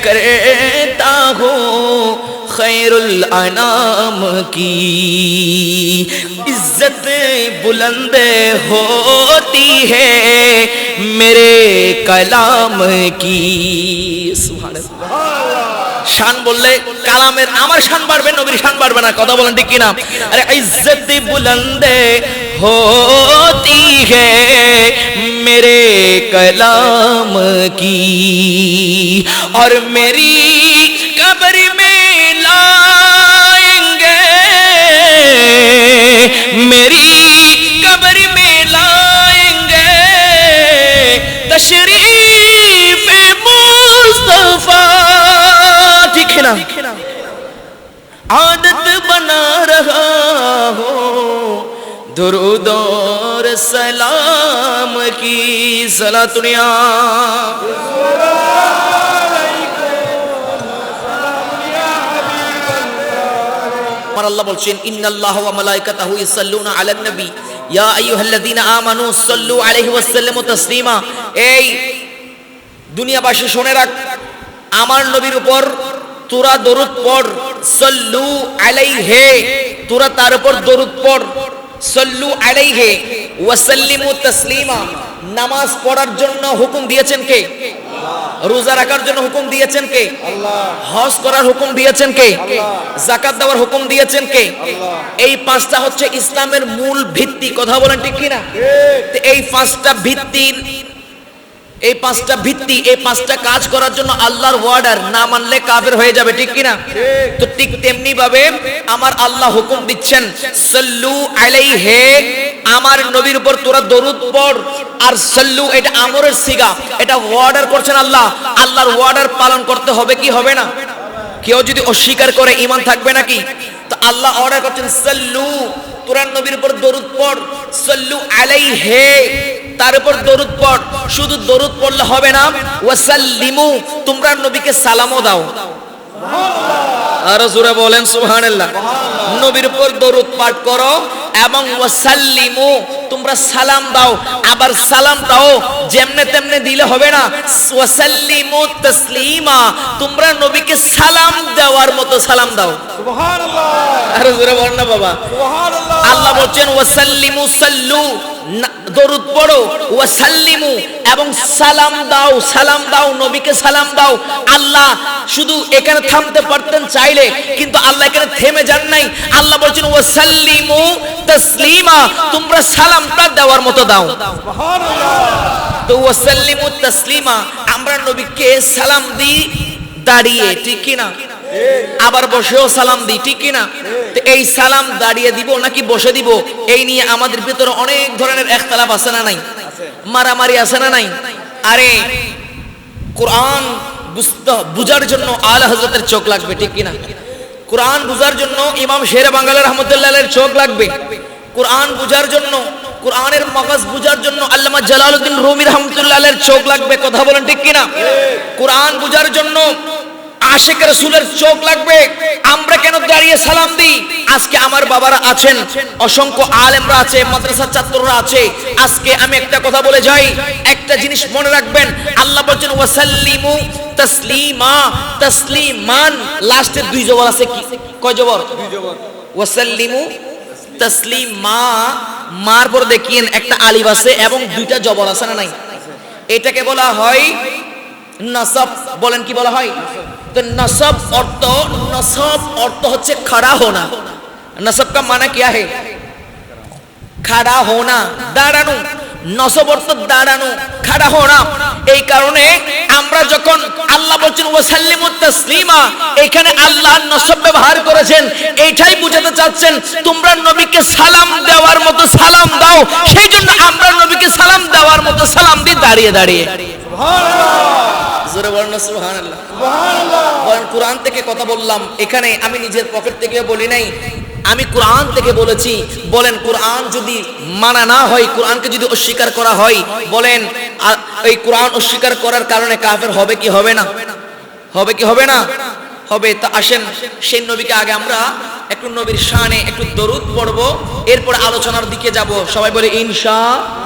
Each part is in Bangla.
करता हूँ खैरुल अनाम की इज्जत बुलंद होती है मेरे कलाम की। सुभान अल्लाह। শান বললে কালামের আমার শান বাড়বে, নবীর শান বাড়বে না। কথা বলেন ঠিক কিনা? আরে ইজ্জত বুলंद होती है मेरे कलाम की और मेरी कब्र में लाएंगे, मेरी कब्र में लाएंगे तशरीफ मुस्तफा। ठीक है ना? आदत बना रहा हो दुरूद और सलाम की। सलातुनिया আমার আল্লাহ বলছেন ইন্নাল্লাহা ওয়া মালাইকাতাহু ইউসাল্লুনা আলান নবী ইয়া আইয়ুহাল্লাযীনা আমানু সাল্লু আলাইহি ওয়া সাল্লিমু তাসলিমা। এই দুনিয়াবাসী শুনে রাখ, আমার নবীর উপর তোরা দরুদ পড়। সাল্লু আলাইহি, তোরা তার উপর দরুদ পড়। সাল্লু আলাইহি ওয়া সাল্লিমু তাসলিমা। নামাজ পড়ার জন্য হুকুম দিয়েছেন কে? আল্লাহ। রোজা রাখার জন্য হুকুম দিয়েছেন কে? আল্লাহ। হজ করার হুকুম দিয়েছেন কে? আল্লাহ। যাকাত দেওয়ার হুকুম দিয়েছেন কে? আল্লাহ। এই পাঁচটা হচ্ছে ইসলামের মূল ভিত্তি। কথা বলেন ঠিক কি না? ঠিক। এই পাঁচটা ভিত্তির এই পাঁচটা কাজ করার জন্য আল্লাহর ওয়ার্ডার না মানলে কাফের হয়ে যাবে। ঠিক কি না? তো ঠিক তেমনি ভাবে আমার আল্লাহ হুকুম দিচ্ছেন সাল্লু আলাইহি, আমার নবীর উপর তোরা দরুদ পড়। আর সাল্লু এটা আমরের সিগা, এটা ওয়ার্ডার করছেন আল্লাহ। আল্লাহর ওয়ার্ডার পালন করতে হবে কি হবে না? কেউ যদি অস্বীকার করে ঈমান থাকবে নাকি? তো আল্লাহ অর্ডার করছেন সাল্লু, তোরা নবীর উপর দরুদ পড়। সাল্লু আলাইহি, তার উপর দরুদ পড়। শুধু দরুদ পড়লে হবে না, ওয়াসাল্লিমু, তোমরা নবীকে সালামও দাও। সুবহানাল্লাহ। আর জোরে বলেন সুবহানাল্লাহ। নবীর উপর দরুদ পাঠ করো এবং ওয়াসাল্লিমু, তোমরা সালাম দাও। আবার সালামটাও যেমনে তেমনে দিলে হবে না, ওয়াসাল্লিমু তাসলিমা, তোমরা নবীকে সালাম দেওয়ার মতো সালাম দাও। সুবহানাল্লাহ। আর জোরে বলেন না বাবা সুবহানাল্লাহ। আল্লাহ বলেন ওয়াসাল্লিমু, সাল্লু দরুদ পড়ো, ওয়াসাল্লিমু এবং সালাম দাও, সালাম দাও, নবীকে সালাম দাও। আল্লাহ শুধু এখানে থামতে পারতেন চাইলে, কিন্তু আল্লাহ এখানে থেমে যান নাই। আল্লাহ বলছেন ওয়াসাল্লিমু তাসলিমা, তোমরা সালামটা দেওয়ার মতো দাও। সুবহানাল্লাহ। তো ওয়াসাল্লিমু তাসলিমা, আমরা নবীকে সালাম দিই দাঁড়িয়ে, ঠিক কি না? আবার বসেও সালাম দিই, ঠিক কি না? তো এই সালাম দাঁড়িয়ে দিব নাকি বসে দিব, এই নিয়ে আমাদের ভিতরে অনেক ধরনের ইখতিলাফ আছে না নাই? মারামারি আছে না নাই? আরে কোরআন বুঝার জন্য আলা হযরতের চোখ লাগবে, ঠিক কি না? কোরআন বুঝার জন্য ইমাম শেরে বাঙ্গালী রাহমাতুল্লাহ আলাইহির চোখ লাগবে। কোরআন বুঝার জন্য, কোরআনের মাগাজ বুঝার জন্য আল্লামা জালালউদ্দিন রুমি রাহমাতুল্লাহ আলাইহির চোখ লাগবে। কথা বলেন ঠিক কি না? কোরআন বুঝার জন্য আশিক রাসূলের চোখ লাগবে। আমরা কেন দাঁড়িয়ে সালাম দিই? আজকে আমার বাবারা আছেন, অসংখ্য আলেমরা আছে, মাদ্রাসার ছাত্ররা আছে। আজকে আমি একটা কথা বলে যাই, একটা জিনিস মনে রাখবেন, আল্লাহ বলেন ওয়াসাল্লিমু তাসলিমা, তাসলিমান লাস্টে দুই জবর আছে। কি কয় জবর? দুই জবর। ওয়াসাল্লিমু তাসলিমা, মার পর দেখিয়েন একটা আলিফ আছে এবং দুইটা জবর আছে না নাই? এটাকে বলা হয় নসব। বলেন কি বলা হয়? तो नसब अर्थ होच्छे खड़ा होना। नसब का माना क्या है? खड़ा होना, दाঁড়ানো। नसब अर्थ दाঁড়ানো, खड़ा होना। এই কারণে আমরা যখন আল্লাহ বলেন ওয়াসাল্লিমু তাসলিমা, এখানে আল্লাহ নসব ব্যবহার করেছেন, এইটাই বুঝাতে চাচ্ছেন তোমরা নবীকে সালাম দেওয়ার মতো সালাম দাও। সেইজন্য আমরা নবীকে সালাম দেওয়ার মতো সালাম দিই দাঁড়িয়ে দাঁড়িয়ে। জোরে বলেন সুবহানাল্লাহ। সুবহানাল্লাহ। বলেন কোরআন থেকে কথা বললাম, এখানে আমি নিজের পকেট থেকে বলি নাই, আমি কোরআন থেকে বলেছি। বলেন কোরআন যদি মানা না হয়, কোরআনকে যদি অস্বীকার করা হয়, বলেন এই কোরআন অস্বীকার করার কারণে কাফের হবে কি হবে না? হবে কি হবে না? হবে। তা আসেন সেই নবীকে আগে আমরা একটু নবীর শানে একটু দরুদ পড়বো, এরপর আলোচনার দিকে যাব। সবাই বলে ইনশাআল্লাহ।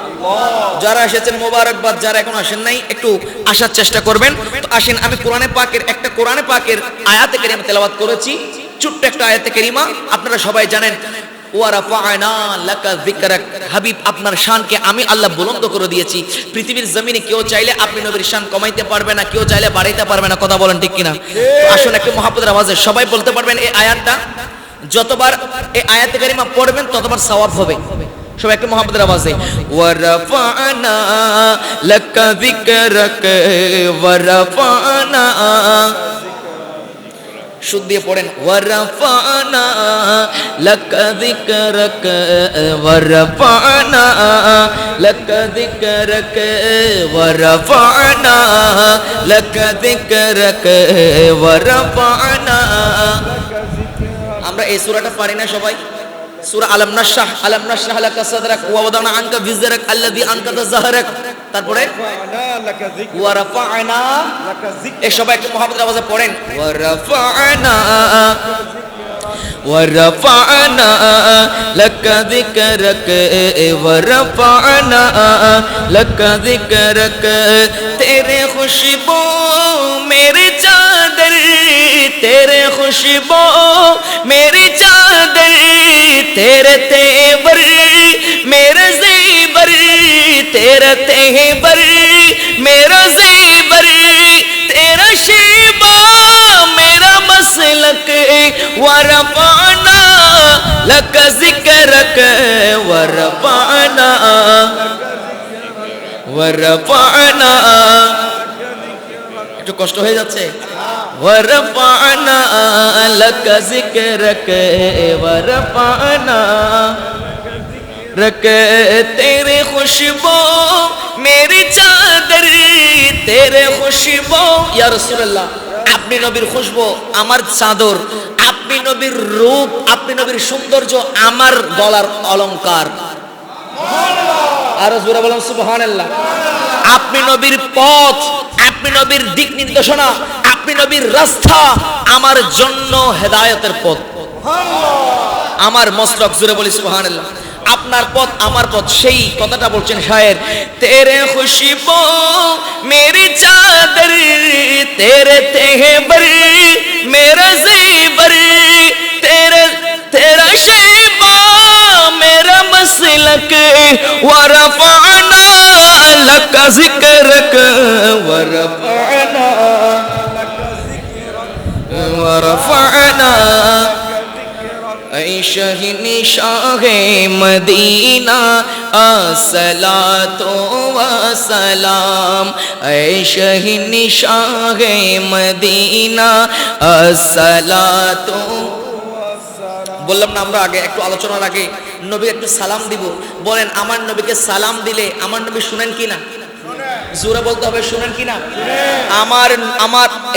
যারা এসেছেন মোবারকবাদ, যারা এখন আসেন নাই একটু আসার চেষ্টা করবেন। তো আসেন, আমি কোরআনে পাকের আয়াতে কারিমা তেলাওয়াত করেছি, ছোট্ট একটা আয়াতে কারিমা, আপনারা সবাই জানেন ওয়া রাফা'না লাকা যিকরাক। হাবিব, আপনার শানকে আমি আল্লাহ বুলন্দ করে দিয়েছি। পৃথিবীর জমিনে কেউ চাইলে আপনি নবীর শান কমাইতে পারবে না, কেউ চাইলে বাড়াইতে পারবে না। কথা বলেন ঠিক কিনা? আসুন একটু মহব্বতের আওয়াজে সবাই বলতে পারবেন এই আয়াতটা। যতবার এই আয়াতে কারিমা পড়বেন ততবার সওয়াব হবে। সবাই একটু মহব্বতের আওয়াজে ওয়া রাফা'না লাকা যিকরাক ওয়া রাফা'না, সুদ দিয়ে পড়েন ওয়া রাফা'না লাকা যিকরাক ওয়া রাফা'না লাকা যিকরাক ওয়া রাফা'না লাকা যিকরাক ওয়া রাফা'না। আমরা এই সূরাটা পারি না সবাই? সূরা আলাম নাশরাহ লাকা সাদরাক ওয়া ওয়াদানা আনকা বিজরাক আল্লাযী আনকাযা যাহরাক। তারপরে ওয়া রাফা'না লাকা যিকরাক। এই সবাই একটু মুহাম্মদের আওয়াজে পড়েন ওয়া রাফা'না ওয়া রাফা'না লাকা যিকরাক ওয়া রাফা'না লাকা যিকরাক। তেরে খুশবু মেরে চাদর, तेरे खुशबू मेरी चादर, तेरे तेवर मेरा ज़ेवर, तेरा तेवर मेरा ज़ेवर, तेरा शेबा मेरा मसलक व रफ़अना लका ज़िक्रक व रफ़अना व रफ़अना। একটু কষ্ট হয়ে যাচ্ছে। वरफ़अना लका ज़िक्रक वरफ़अना रक, तेरे खुशबू मेरी चादर, तेरे खुशबू या रसूलुल्लाह। আপনি নবীর খুশবু আমার চাদর, আপনি নবীর রূপ, আপনি নবীর সৌন্দর্য আমার গলার অলংকার। আর জোরে বলুন সুবহানাল্লাহ। আপনি নবীর পথ, আপনি নবীর দিক নির্দেশনা, আপনি নবীর রাস্তা, আমার জন্য হেদায়েতের পথ, আমার মসলক। জোরে বলি সুবহানাল্লাহ। আপনার পথ আমার পথ, সেই কথাটা বলছেন শায়ের। তেরে খুশবু মেরি চাদর, তেরে তেহবর মেরা ज़ेवर, तेरे तेरा शेबा मेरा मसलक व रफ़अना लका ज़िक्रक व रफ़अना व रफ़अना। ऐ शहीनी शाहे मदीना अस्सलातु व सलाम, ऐ शहीनी शाहे मदीना अस्सलातु। বললাম না আমরা আগে একটু আলোচনার আগে নবী একটু সালাম দিব। বলেন আমার নবীকে সালাম দিলে আমার নবী শুনেন কিনা? জোরে বলতে হবে, শুনেন কিনা? আমার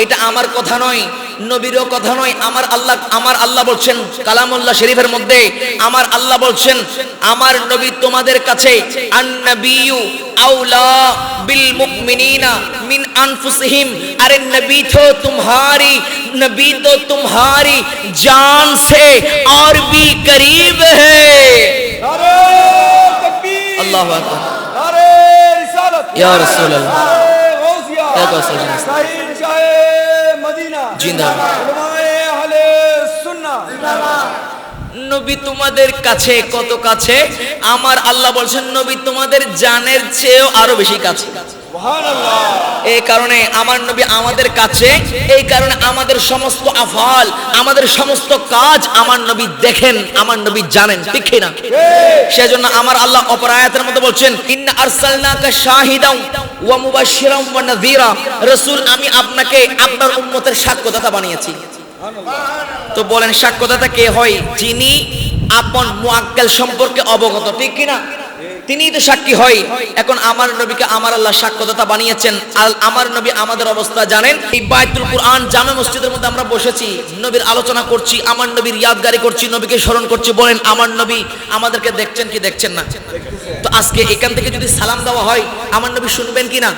এটা আমার কথা নয়, নবীরও কথা নয়। আমার আল্লাহ বলছেন কালামুল্লাহ শরীফের মধ্যে, আমার আল্লাহ বলছেন আমার নবী তোমাদের কাছে আন-নবিয়্যু আওলা बिल मुमिनीना मिन अनफुसिहिम। अरे नबी तो तुम्हारी जान से और भी करीब है। अल्लाहु अकबर। या रसूल अल्लाह। নবী তোমাদের কাছে কত কাছে? আমার আল্লাহ বলছেন নবী তোমাদের জানের চেয়েও আরো বেশি কাছে। সুবহানাল্লাহ। এই কারণে আমার নবী আমাদের কাছে, এই কারণে আমাদের সমস্ত আফাল, আমাদের সমস্ত কাজ আমার নবী দেখেন, আমার নবী জানেন, ঠিক কি না? সেজন্য আমার আল্লাহ অপর আয়াতের মধ্যে বলছেন ইন্না আরসালনাকা শাহিদাও ওয়া মুবাশশিরাও ওয়া নাযীরা। রাসূল, আমি আপনাকে আপনার উম্মতের সাক্ষ্যদাতা বানিয়েছি। তো বলেন সাক্ষ্যদাতা কে হয়? যিনি আপন মুআক্কাল সম্পর্কে অবগত, ঠিক কি না? তিনিই তো সাক্ষী হয়। এখন আমার নবীকে আমার আল্লাহ সাক্ষ্যদাতা বানিয়েছেন। আমার নবী আমাদের অবস্থা জানেন। এই বাইতুল কুরআন জামে মসজিদের মধ্যে আমরা বসেছি, নবীর আলোচনা করছি, আমার নবীর ইয়াদগারি করছি, নবীকে স্মরণ করছি। বলেন আমার নবী আমাদেরকে দেখছেন কি দেখছেন না? তো আজকে এখান থেকে যদি সালাম দেওয়া হয় আমার নবী শুনবেন কি না?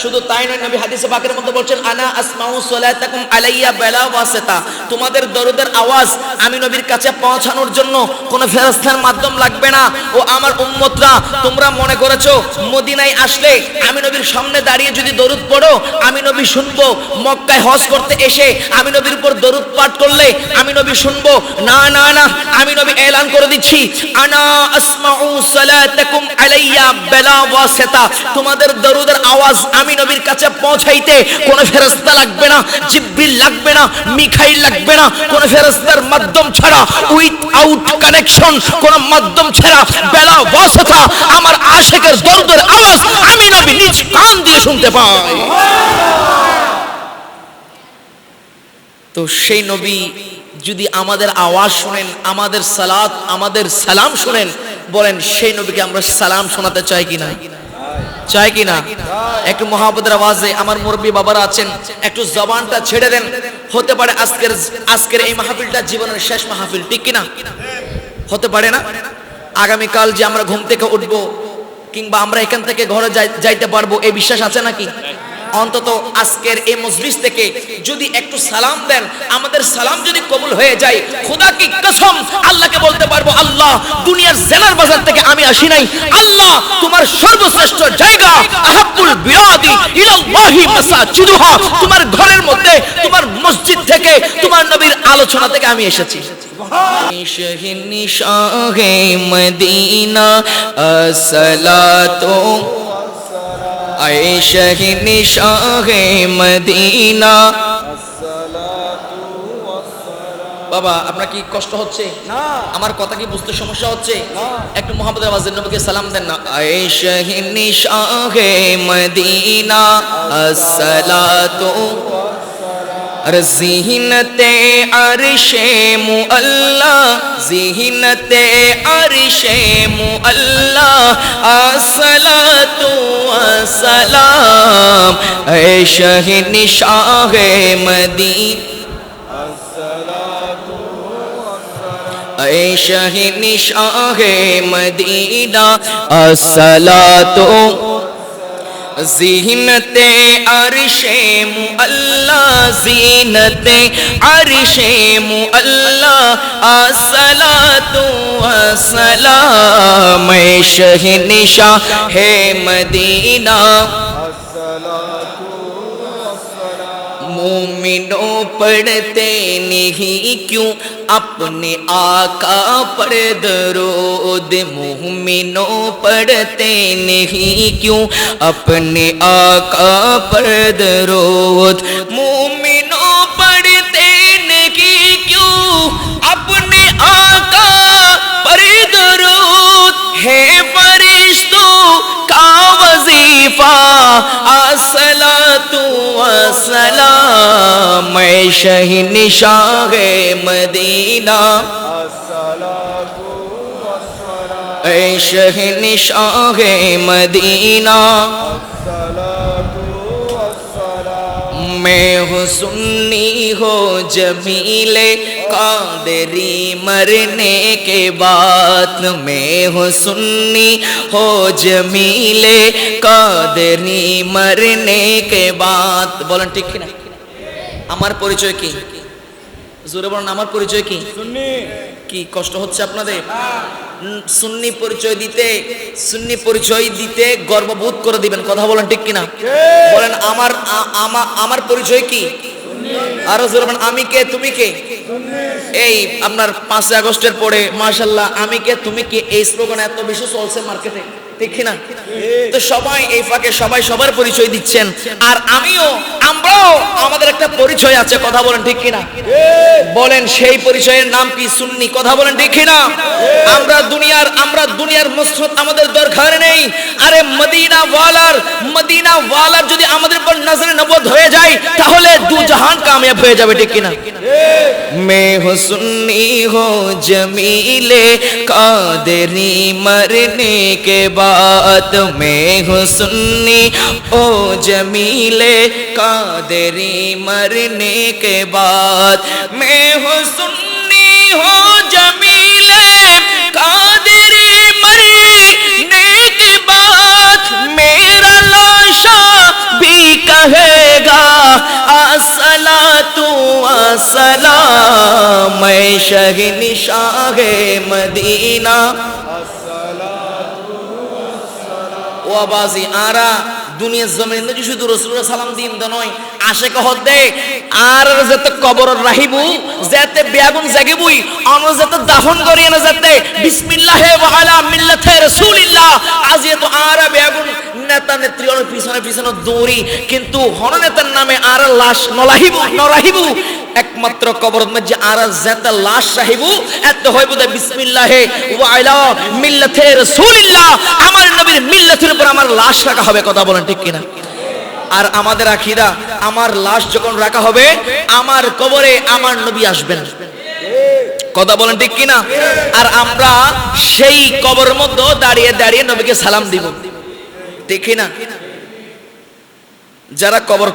শুধু তাই নয়, নবী হাদিসে পাকের মধ্যে বলছেন আনা আসমাউ সালাতাকুম আলাইয়া বিলা ওয়াসিতা, তোমাদের দরুদের আওয়াজ আমি নবীর কাছে পৌঁছানোর জন্য কোনো ফেরেশতার মাধ্যম লাগবে না। ও আমার উম্মতরা, তোমরা মনে করেছো মদিনায় আসলে আমি নবীর সামনে দাঁড়িয়ে যদি দরুদ পড়ো আমি নবী শুনবো, মক্কায় হজ করতে এসে আমি নবীর উপর দরুদ পাঠ করলে আমি নবী শুনবো? না না না, আমি নবী এলান করে দিচ্ছি আনা আসমাউ সালাতাকুম আলাইয়া বিলা ওয়াসিতা, তোমাদের দরুদের আওয়াজ আমি নবীর কাছে পৌঁছাইতে কোনো ফেরেশতা লাগবে না, জিবরিল লাগবে না, মিকাইল লাগবে না, কোনো ফেরেশতার মাধ্যম ছাড়া, উইথআউট কানেকশন, কোনো মাধ্যম ছাড়া বিলা ওয়াসিতা আমার আশিকের দরুদের আওয়াজ আমি নবী নিজ কান দিয়ে শুনতে পাই। তো সেই নবী যদি আমাদের আওয়াজ শুনেন, আমাদের সালাত, আমাদের সালাম শুনেন, বলেন সেই নবীকে আমরা সালাম শোনাতে চাই কিনা? চাই কিনা? একটু মহব্বতের আওয়াজে আমার মুরব্বী বাবারা আছেন, একটু জবানটা ছেড়ে দেন। হতে পারে আজকের এই মাহফিলটা জীবনের শেষ মাহফিল, ঠিক কিনা? হতে পারে না আগামীকাল যে আমরা ঘুম থেকে উঠবো কিংবা আমরা এখান থেকে ঘরে যাইতে পারবো, এই বিশ্বাস আছে নাকি? অন্তত আজকের এই মজলিস থেকে যদি একটু সালাম দেন, আমাদের সালাম যদি কবুল হয়ে যায়, খোদা কি কসম আল্লাহকে বলতে পারবো আল্লাহ দুনিয়ার জেলার বাজার থেকে আমি আসি নাই, আল্লাহ তোমার সর্বশ্রেষ্ঠ জায়গা আহাব্বুল বিলাদি ইলাল্লাহি মাসাজিদুহা, তোমার ঘরের মধ্যে, তোমার মসজিদ থেকে, তোমার নবীর আলোচনা থেকে আমি এসেছি। শাহিনী শাহে মদিনা আসসালাতু আয়ে শাহিনী শাহে মদিনা। বাবা আপনার কি কষ্ট হচ্ছে? আমার কথা কি বুঝতে সমস্যা হচ্ছে? একটু মুহাম্মদের আওয়াজে নবীকে সালাম দেন না। আয়ে শাহিনী শাহে মদিনা আসসালাতু ज़ीनते अर्शे मुअल्ला, ज़ीनते अर्शे मुअल्ला, अस्सलातु वस्सलाम ऐ शाहिनी शाहे मदीना, ऐ शाहिनी शाहे मदीना अस्सलातु ज़ीनते अर्शे मुअल्ला, ज़ीनते अर्शे मुअल्ला, अस्सलातु वस्सलाम ऐ शाहिनी शाहे मदीना। मोमिनों पढ़ते नहीं क्यों अपने आका पर दरूद, मोमिनों पढ़ते नहीं क्यों अपने आका पर दरूद, मोमिनों पढ़ते नहीं क्यों अपने आका पर दरूद, है फरिश्तों का वजीफा अस्सलातु वस्सलाम ऐ शाहिनी शाहे मदीना, ऐ शाहिनी शाहे मदीना। मैं हूँ सुन्नी हो जमीले कादरी मरने के बाद, मैं हूँ सुन्नी हो जमीले कादरी मरने के बाद। बोलें ठीक है ना? আমার পরিচয় কি? জোরে বলেন আমার পরিচয় কি? সুন্নি। কি কষ্ট হচ্ছে আপনাদের? সুন্নি পরিচয় দিতে গর্ববোধ করে দিবেন, কথা বলেন ঠিক কিনা? বলেন আমার পরিচয় কি? আরো জোরে বলেন আমি কে তুমি কে? এই আপনার 5 আগস্টের পরে মাশাআল্লাহ আমি কে তুমি কে এই স্লোগান এত বেশি চলছে মার্কেটে, ঠিক না? তো সবাই এই ফাঁকে সবাই সবার পরিচয় দিচ্ছেন, আর আমরাও আমাদের একটা পরিচয় আছে, কথা বলেন ঠিক কিনা? বলেন সেই পরিচয়ের নাম কি? সুন্নি, কথা বলেন ঠিক কিনা? আমরা দুনিয়ার মসনদ আমাদের দরকার নেই। আরে মদিনা ওয়ালার যদি আমাদের উপর নজরে নবুয়ত হয়ে যায় তাহলে দু জাহান কামিয়াব হয়ে যাবে, ঠিক কিনা? मैं हूँ सुन्नी हो जमीले कादरी मरने के बाद, मैं हूँ सुन्नी हो जमीले कादरी मरने के बाद, मैं हूँ सुन्नी हो जमीले कादरी मरने के बाद, मेरा लाशा रहेगा अस्सलातु अस्सलाम मैं शहंशाह मदीना ও আবাজি আরা দুনিয়ার জমিন নাকি শুধু রাসূলুল্লাহ সালাম দিন দ নয় আশেক হদে আর যত কবর রাহিবু যেতে বেগুন জাগিবুই অন যত দাফন করিয়ে না যেতে বিসমিল্লাহ ওয়া আলা মিল্লাতে রাসূলিল্লাহ আজ এত আরা বেগুন নেতা নেত্রীর পিছনে পিছনে দৌড়ি কিন্তু হন নেতার নামে আর লাশ নলাহিবু একমাত্র কবর মধ্যে আর যেতে লাশ রাহিবু এত হইব বিসমিল্লাহ ওয়া আলা মিল্লাতে রাসূলিল্লাহ আমার নবীর মিল্লাতের উপর আমার লাশ রাখা হবে কথা বলেন ঠিক কিনা আর আমাদের আকীদা আমার লাশ যখন রাখা হবে আমার কবরে আমার নবী আসবেন কথা বলেন ঠিক কিনা আর আমরা সেই কবরের মধ্যে দাঁড়িয়ে দাঁড়িয়ে নবীকে সালাম দিব ঠিক কিনা যারা কবর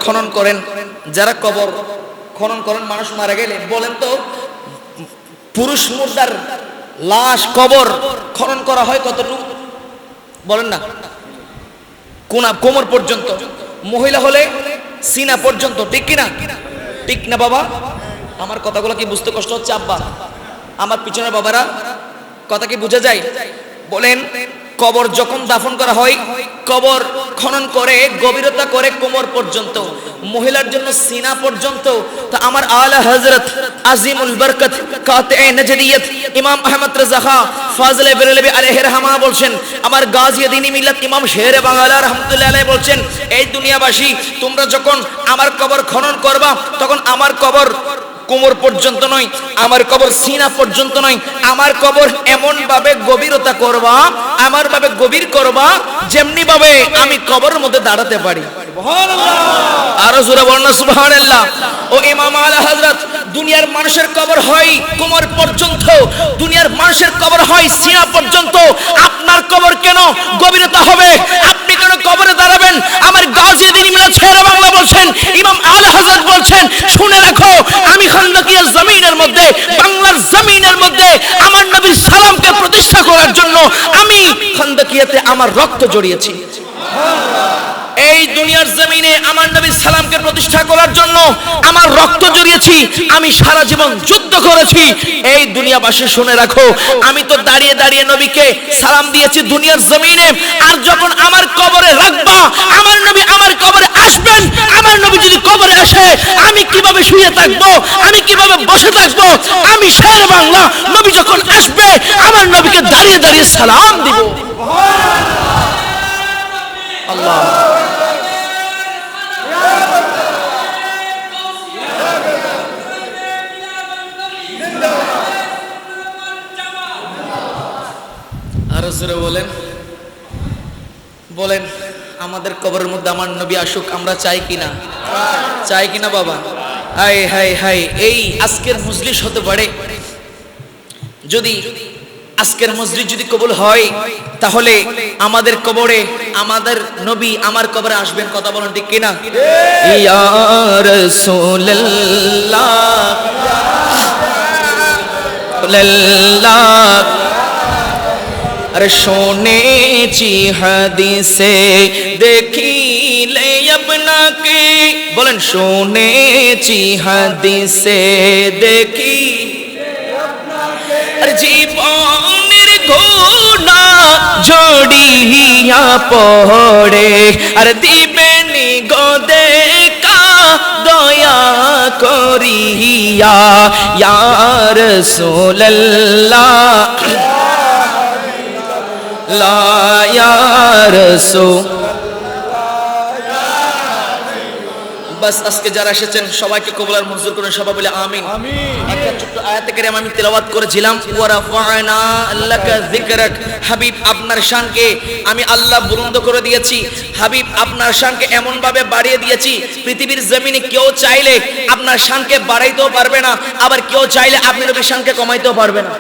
খনন করেন মানুষ মারা গেলে বলেন তো পুরুষ মুর্দার লাশ কবর খনন করা হয় কতটুকু বলেন না কোমর পর্যন্ত মহিলা হলে সিনা পর্যন্ত ঠিক কিনা ঠিক না বাবা আমার কথাগুলো কি বুঝতে কষ্ট হচ্ছে আব্বা আমার পিছনের বাবারা কথা কি বুঝা যায় বলেন কবর যখন দাফন করা হয় কবর খনন করে গভীরতা করে কোমর পর্যন্ত মহিলার জন্য সিনা পর্যন্ত তো আমার আলা হযরত আজিমুল বরকত কাতে নজদিয়ত ইমাম আহমদ রাজা খাঁ ফাজলে বেরেলভী আলাইহি রহমা বলছেন আমার গাজী দ্বীনি মিল্লাত ইমাম শেরে বাংলা রাহমাতুল্লাহ আলাইহি বলছেন এই দুনিয়াবাসী তোমরা যখন আমার কবর খনন করবা তখন আমার কবর কোমর পর্যন্ত নয় আমার কবর সিনা পর্যন্ত নয় আমার কবর এমন ভাবে গভীরতা করবা আমার ভাবে গভীর করবা যেমনি ভাবে আমি কবরের মধ্যে দাঁড়াতে পারি সুবহানাল্লাহ আরো জোরে বলনা সুবহানাল্লাহ ও ইমাম আলা হযরত দুনিয়ার মানুষের কবর হয় কোমর পর্যন্ত দুনিয়ার মানুষের কবর হয় সিনা পর্যন্ত আপনার কবর কেন গভীরতা হবে আপনি কেন কবরে দাঁড়াবেন আমার গাজী দ্বীনি মিল্লাত শেরে বাংলা বলছেন ইমাম আলা হযরত বলছেন শুনে রাখো আমি খানদাকিয়ার জমিনের মধ্যে বাংলার জমিনের মধ্যে আমার নবীর সালামকে প্রতিষ্ঠা করার জন্য আমি খানদাকিয়াতে আমার রক্ত জড়িয়েছি এই দুনিয়ার জমিনে আমার নবীর সালামকে প্রতিষ্ঠা করার জন্য আমার রক্ত জড়িয়েছি আমি সারা জীবন যুদ্ধ করেছি এই দুনিয়াবাসী শুনে রাখো আমি তো দাঁড়িয়ে দাঁড়িয়ে নবীকে সালাম দিয়েছি দুনিয়ার জমিনে আর যখন আমার কবরে রাখবা আমার নবী আমার কবরে আসবেন আমার নবী যদি কবরে আসে আমি কিভাবে শুয়ে থাকবো আমি কিভাবে বসে থাকবো আমি শের বাংলা নবী যখন আসবে আমার নবীকে দাঁড়িয়ে দাঁড়িয়ে সালাম দিব আল্লাহ আরো জোরে বলেন আমাদের কবরের মধ্যে আমার নবী আসুক আমরা চাই কিনা বাবা হাই হাই হাই এই আজকের মজলিস হতে পারে যদি আজকের মজলিস যদি কবুল হয় তাহলে আমাদের কবরে আমাদের নবী আমার কবরে আসবেন কথা বলেন ঠিক কিনা ইয়া রাসূলুল্লাহ अरे শুনেছি হাদিসে দেখিলে আপনাকে বলেন শুনেছি হাদিসে দেখিলে আপনাকে আরে জীবনের গুনাহ ঝড়িয়া পড়ে আর দিবেনি গো দেখা দয়া করিয়া ইয়া রাসূলুল্লাহ লা ইয়া রাসূল বাস আজকে যারা এসেছেন সবাইকে কবুল আর মঞ্জুর করুন সবাই বলে আমিন একটা ছোট্ট আয়াতে কারিমা আমি তেলাওয়াত করেছিলাম ওয়া রাফা'না লাকা যিকরাক হাবিব আপনার শানকে আমি আল্লাহ বুলন্দ করে দিয়েছি হাবিব আপনার শানকে এমন ভাবে বাড়িয়ে দিয়েছি পৃথিবীর জমিনে কেউ চাইলে আপনার শানকে বাড়াইতেও পারবে না আবার কেউ চাইলে আপনি নবীর শানকে কমাইতেও পারবে না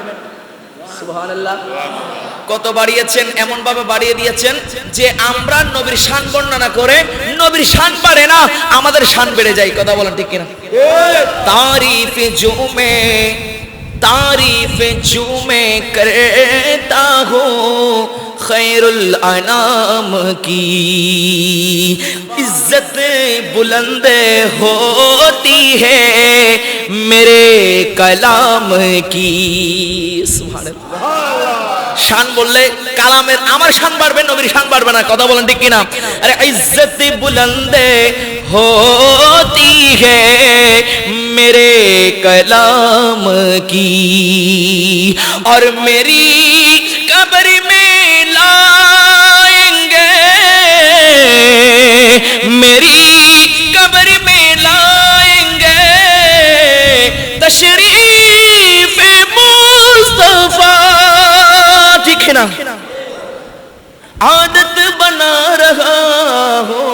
সুবহানাল্লাহ কত বাড়িয়েছেন এমন ভাবে বাড়িয়ে দিয়েছেন যে আমরা নবীর শান বর্ণনা করে নবীর শান বাড়ে না আমাদের শান বেড়ে যায় কথা বলেন ঠিক কিনা तारीफ जो मैं करता हूँ खैरुल अनाम की इज्जत बुलंद होती है मेरे कलाम की। सुबहानाल्लाह। শান বললে কালামের আমার শান বাড়বে, নবীর শান বাড়বে না। কথা বলেন ঠিক কিনা? আরে ইজ্জত বুলন্দ होती है मेरे कलाम की और मेरी कब्र में लाएंगे, मेरी कब्र में लाएंगे तशरीफ मुस्तफा। ठीक है ना? आदत बना रहा हो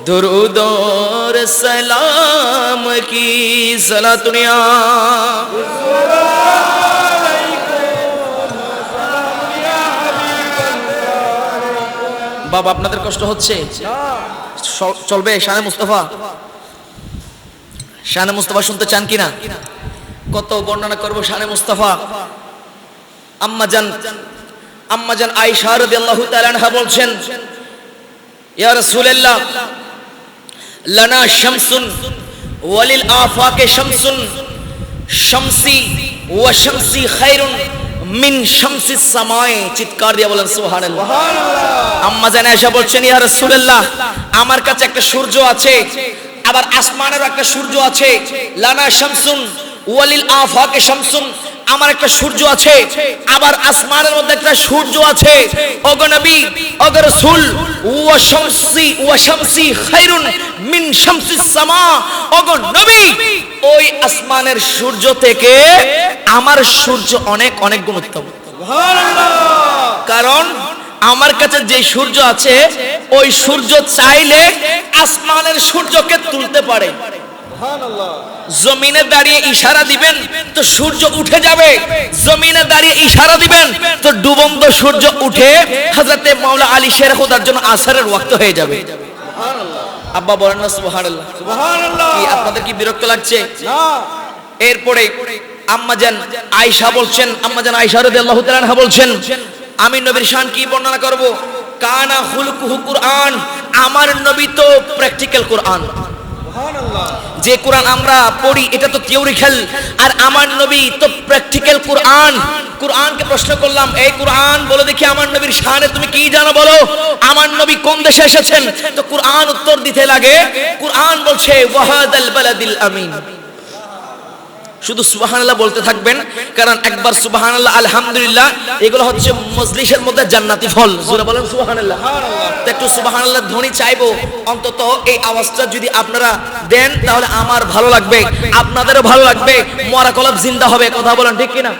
दुरूद और सलाम की। सलातुनिया বাবা, আপনাদের কষ্ট হচ্ছে? চলবে শানে মুস্তাফা? শানে মুস্তাফা শুনতে চান কিনা? কত বর্ণনা করব শানে মুস্তাফা। আম্মাজান আয়েশা রাদিয়াল্লাহু তাআলা আনহা বলছেন, ইয়া রাসূলুল্লাহ লানা শামসুন ওয়ালিল আফাকে শামসুন শামসি ওয়া শামসি খায়রুন মিন শামসিস সামায়ে। চিৎকার দিয়ে বলেন সুবহানাল্লাহ। আম্মাজান আয়েশা বলছেন, ইয়া রাসূলুল্লাহ আমার কাছে একটা সূর্য আছে, আবার আসমানের একটা সূর্য আছে। লানা শামসুন ওয়ালিল আফাকে শামসুন, আমার একটা সূর্য আছে, আবার আসমানের মধ্যে একটা সূর্য আছে। ওগো নবী, ওগো রাসূল, ওয়া শামসি খায়রুন মিন শামসিস সামা। ওগো নবী, ওই আসমানের সূর্য থেকে আমার সূর্য অনেক অনেক গুণ উত্তম। সুবহানাল্লাহ। কারণ আমার কাছে যে সূর্য আছে, ওই সূর্য চাইলে আসমানের সূর্যকে তুলতে পারে। জমিনে দাঁড়িয়ে ইশারা দিবেন তো সূর্য উঠে যাবে, জমিনে দাঁড়িয়ে ইশারা দিবেন তো ডুবন্ত সূর্য উঠে হযরতে মাওলা আলী শের খোদার জন্য আসরের ওয়াক্ত হয়ে যাবে। আব্বা বলেন না সুবহানাল্লাহ। সুবহানাল্লাহ। কি আপনাদের কি বিরক্ত লাগছে? না। এরপরে আম্মাজান আয়েশা বলছেন, আম্মাজান আয়েশা রাদিয়াল্লাহু তাআলা আনহা বলছেন, আমি নবীর শান কি বর্ণনা করব? কানা খুলকুহু কুরআন, আমার নবী তো প্র্যাকটিক্যাল কোরআন। যে কোরআন আমরা পড়ি এটা তো থিওরিক্যাল, আর আমার নবী তো প্র্যাকটিক্যাল কোরআন। কোরআনকে প্রশ্ন করলাম, এই কোরআন বলো দেখি আমার নবীর শানে তুমি কি জানো বলো, আমার নবী কোন দেশে এসেছেন? তো কোরআন উত্তর দিতে লাগে, কোরআন বলছে ওয়াহাদাল বালাদিল আমিন। শুধু সুবহানাল্লাহ বলতে থাকবেন, কারণ একবার সুবহানাল্লাহ আলহামদুলিল্লাহ এগুলো হচ্ছে মজলিসের মধ্যে জান্নাতি ফল। জোরে বলেন সুবহানাল্লাহ। তো একটু সুবহানাল্লাহ ধ্বনি চাইবো, অন্তত এই আওয়াজটা যদি আপনারা দেন তাহলে আমার ভালো লাগবে, আপনাদেরও ভালো লাগবে, মরা কলব জিন্দা হবে। কথা বলেন ঠিক কিনা?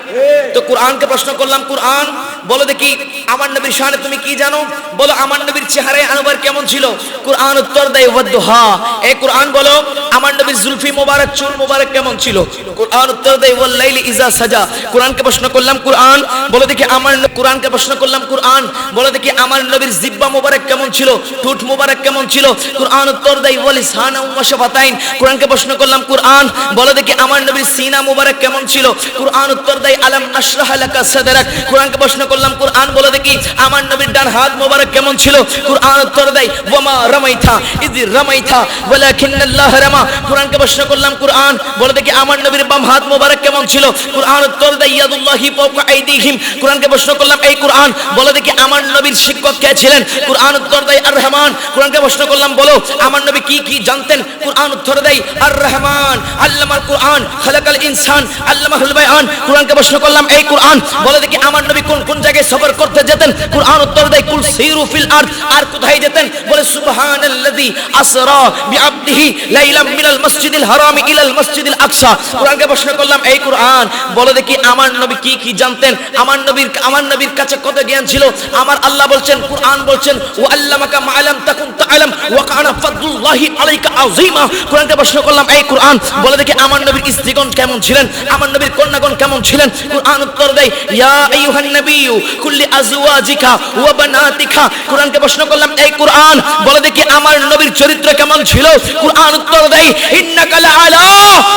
তো কোরআনকে প্রশ্ন করলাম, কোরআন বলো দেখি আমার নবীর শানে তুমি কি জানো? বলো আমার নবীর চেহারায় আনবার কেমন ছিল? কোরআন উত্তর দেয় ওয়াদুহা। এই কোরআন বলো আমার নবীর জুলফি মোবারক, চুল মোবারক কেমন ছিল? কোরআন উত্তর দেয় ওয়াল লাইলি ইজা সাজা। কোরআনকে প্রশ্ন করলাম, কোরআন বলো দেখি আমার, কোরআনকে প্রশ্ন করলাম, কোরআন বলো দেখি আমার নবীর জিহ্বা মোবারক কেমন ছিল, ঠোঁট মোবারক কেমন ছিল? কোরআন উত্তর দেয় ওয়াল লিসানা ওয়া শাফাতাইন। কোরআনকে প্রশ্ন করলাম, কোরআন বলো দেখি আমার নবীর সিনা মোবারক কেমন ছিল? কোরআন উত্তর দেয় আলাম নাশরাহ লাকা সাদরাক। কোরআনকে প্রশ্ন করলাম, কোরআন বলো দেখি আমার নবীর ডান হাত মোবারক কেমন ছিল? কোরআন উত্তর দেয় ওয়ামা রামাইতা ইয রামাইতা ওয়ালাকিন্নাল্লাহ রামা। কোরআনকে প্রশ্ন করলাম, কোরআন বলো দেখি আমার নবীর বাম হাত মোবারক কেমন ছিল? কোরআন উত্তর দেয় ইয়াদুল্লাহি ফাওকা আইদিহিম। কোরআনকে প্রশ্ন করলাম, এই কোরআন বলো দেখি আমার নবীর শিক্ষক কে ছিলেন? কোরআন উত্তর দেয় আর রহমান। কোরআনকে প্রশ্ন করলাম, বলো আমার নবী কি কি জানতেন? কোরআন উত্তর দেয় আর রহমান আল্লামাল কোরআন খালাকাল ইনসান আল্লামাহুল বায়ান। কোরআনকে প্রশ্ন করলাম, এই কোরআন বলো দেখি আমার নবী কোন কোন জায়গায় সফর করতে যেতেন? কোরআন উত্তর দেয় কুল সিরু ফিল আরদ। আর কোথায় যেতেন? বলে সুবহানাল্লাযী আসরা বিআবদিহি লাইলাম মিনাল মসজিদিল হারামি ইলাল মসজিদিল আকসা। কোরআনকে প্রশ্ন করলাম, এই কোরআন বলো দেখি আমার নবী কি কি জানতেন? আমার নবীর কাছে কত জ্ঞান ছিল? আমার আল্লাহ বলছেন, কোরআন বলছেন ওয়া আল্লামাকা মা লাম তাকুন তাআলাম ওয়া কানা ফাদলুল্লাহি আলাইকা আযীমা। কোরআনকে প্রশ্ন করলাম, এই কোরআন বলে দেখি আমার নবীর স্ত্রীগণ কেমন ছিলেন, আমার নবীর কন্যাগণ কেমন ছিলেন? কোরআন উত্তর দেয় ইয়া আইয়ুহান নাবিয়্যু কুল্লি আজওয়াজিকা ওয়া বানাতিকা। কোরআনকে প্রশ্ন করলাম, এই কোরআন বলে দেখি আমার নবীর চরিত্র কেমন ছিল? কোরআন উত্তর দেয় ইন্নাকা লাআলা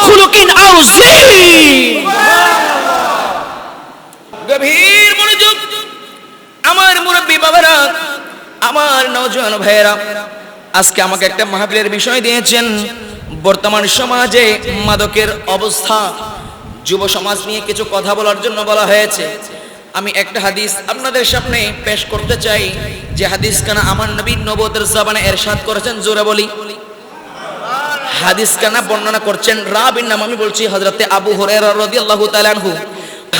খুলুকিন আযীম। গভীর মনোযোগ। আমার বাবারা, আমার নওজোয়ান ভাইয়েরা, আজকে আমাকে একটা মাহফিলের বিষয় দিয়েছেন। বর্তমান সমাজে মাদকের অবস্থা, যুব সমাজ নিয়ে কিছু কথা বলার জন্য বলা হয়েছে। আমি একটা হাদিস আপনাদের সামনে পেশ করতে চাই, যে হাদিস কানা আমার নবী নবুয়তের জবানে ইরশাদ করেছেন। জোরে বলি, হাদিস কানা বর্ণনা করছেন, রাবির নাম আমি বলছি, হযরতে আবু হুরায়রা রাদিয়াল্লাহু তাআলা আনহু।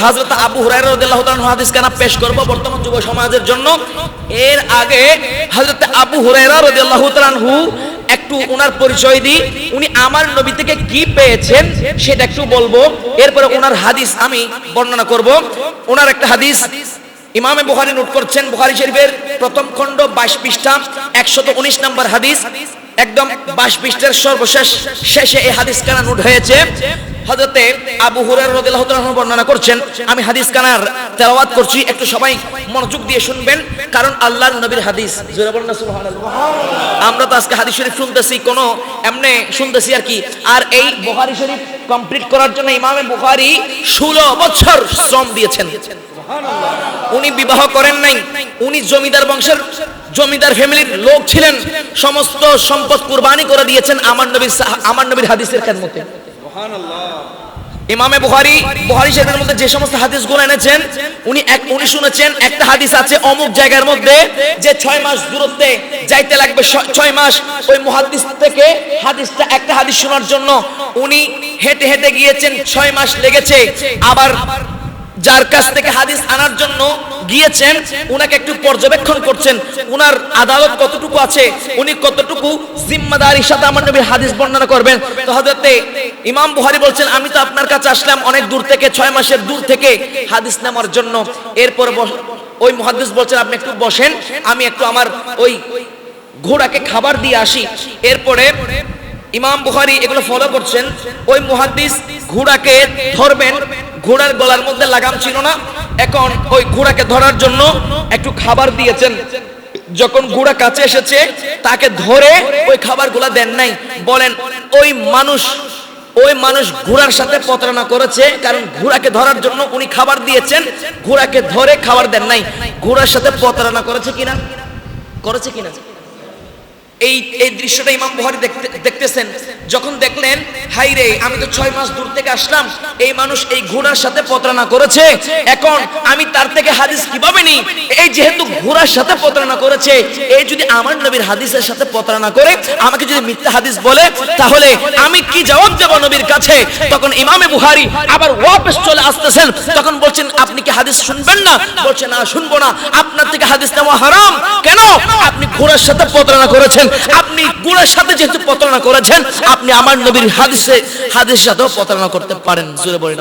হযরত আবু হুরায়রা রাদিয়াল্লাহু তাআলা আনহু হাদিস কানা পেশ করব বর্তমান যুব সমাজের জন্য। এর আগে হযরত আবু হুরায়রা রাদিয়াল্লাহু তাআলা আনহু একটু ওনার পরিচয় দিই। উনি আমার নবী থেকে কি পেয়েছেন সেটা একটু বলবো, এরপরে ওনার হাদিস আমি বর্ণনা করব। ওনার একটা হাদিস ইমামে বুখারী নোট করছেন, বুখারী শরীফের প্রথম খণ্ড 22 পৃষ্ঠা 119 নম্বর হাদিস, একদম 22 পৃষ্ঠার সর্বশেষ শেষে এই হাদিস কানা নোট হয়েছে। হযরতে আবু হুরায়রা রাদিয়াল্লাহু তাআলা বর্ণনা করছেন। আমি হাদিস কানার তেলাওয়াত করছি, একটু সবাই মনোযোগ দিয়ে শুনবেন, কারণ আল্লাহর নবীর হাদিস। জোরে বলুন না সুবহানাল্লাহ। আমরা তো আজকে হাদিস শরীফ শুনতেছি, কোনো এমনি শুনতেছি আর কি। আর এই বুখারী শরীফ কমপ্লিট করার জন্য ইমামে বুখারী 16 বছর শ্রম দিয়েছেন। উনি বিবাহ করেন নাই, উনি জমিদার বংশের, জমিদার ফ্যামিলির লোক ছিলেন। সমস্ত সম্পদ কুরবানি করে দিয়েছেন আমার নবীর হাদিসের খেদমতে। ইমামে বুখারী শরীফের মধ্যে যে সমস্ত হাদিসগুলো এনেছেন, উনি শুনেছেন একটা হাদিস আছে অমুক জায়গার মধ্যে, যে 6 মাস দূরত্বে যাইতে লাগবে, 6 মাস ওই মুহাদ্দিস থেকে হাদিসটা, একটা হাদিস শোনার জন্য উনি হেঁটে হেঁটে গিয়েছেন, 6 মাস লেগেছে। আবার যার কাছ থেকে হাদিস আনার জন্য গিয়েছেন, উনাকে একটু পর্যবেক্ষণ করছেন, উনার আদালত কতটুকু আছে, উনি কতটুকু জিম্মাদারির সাথে আমার নবীর হাদিস বর্ণনা করবেন। তো হযরতে ইমাম বুখারী বলছেন, আমি তো আপনার কাছে আসলাম অনেক দূর থেকে, 6 মাসের দূর থেকে হাদিস নেওয়ার জন্য। এরপর ওই মুহাদ্দিস বলছেন, আপনি একটু বসেন, আমি একটু আমার ওই ঘোড়াকে খাবার দিয়ে আসি। এরপরে ইমাম বুখারী এগুলো ফলো করছেন। ওই মুহাদ্দিস ঘোড়াকে ধরবেন, ঘোড়ার গলার মধ্যে লাগাম ছিল না, এখন ওই ঘোড়াকে ধরার জন্য একটু খাবার দিয়েছেন। যখন ঘোড়া কাছে এসেছে, তাকে ধরে ওই খাবারগুলা দেন নাই। বলেন ওই মানুষ ঘোড়ার সাথে প্রতারণা করেছে, কারণ ঘোড়াকে ধরার জন্য উনি খাবার দিয়েছেন, ঘোড়াকে ধরে খাবার দেন নাই। ঘোড়ার সাথে প্রতারণা করেছে কিনা? এই দৃশ্যটা ইমাম বুখারী দেখতেছেন। যখন দেখলেন, হাই রে, আমি তো 6 মাস দূর থেকে আসলাম, এই মানুষ এই ঘোড়ার সাথে প্রতারণা করেছে, এখন আমি তার থেকে হাদিস কিভাবে নিই? এই যেহেতু ঘোড়ার সাথে প্রতারণা করেছে, এই যদি আমার নবীর হাদিসের সাথে প্রতারণা করে, আমাকে যদি মিথ্যা হাদিস বলে, তাহলে আমি কি জবাব দেব নবীর কাছে? তখন ইমামে বুখারী আবার ওয়াপস চলে আসতেছেন। তখন বলছেন, আপনি কি হাদিস শুনবেন না? বলছে, না, শুনবো না। আপনার থেকে হাদিস নেওয়া হারাম। কেন? আপনি ঘোড়ার সাথে প্রতারণা করেছেন। আপনি ঘোড়ার সাথে যেহেতু প্রতারণা করেছেন, আপনি আমার নবীর হাদিসের সাথেও প্রতারণা করতে পারেন। জোরে বলেন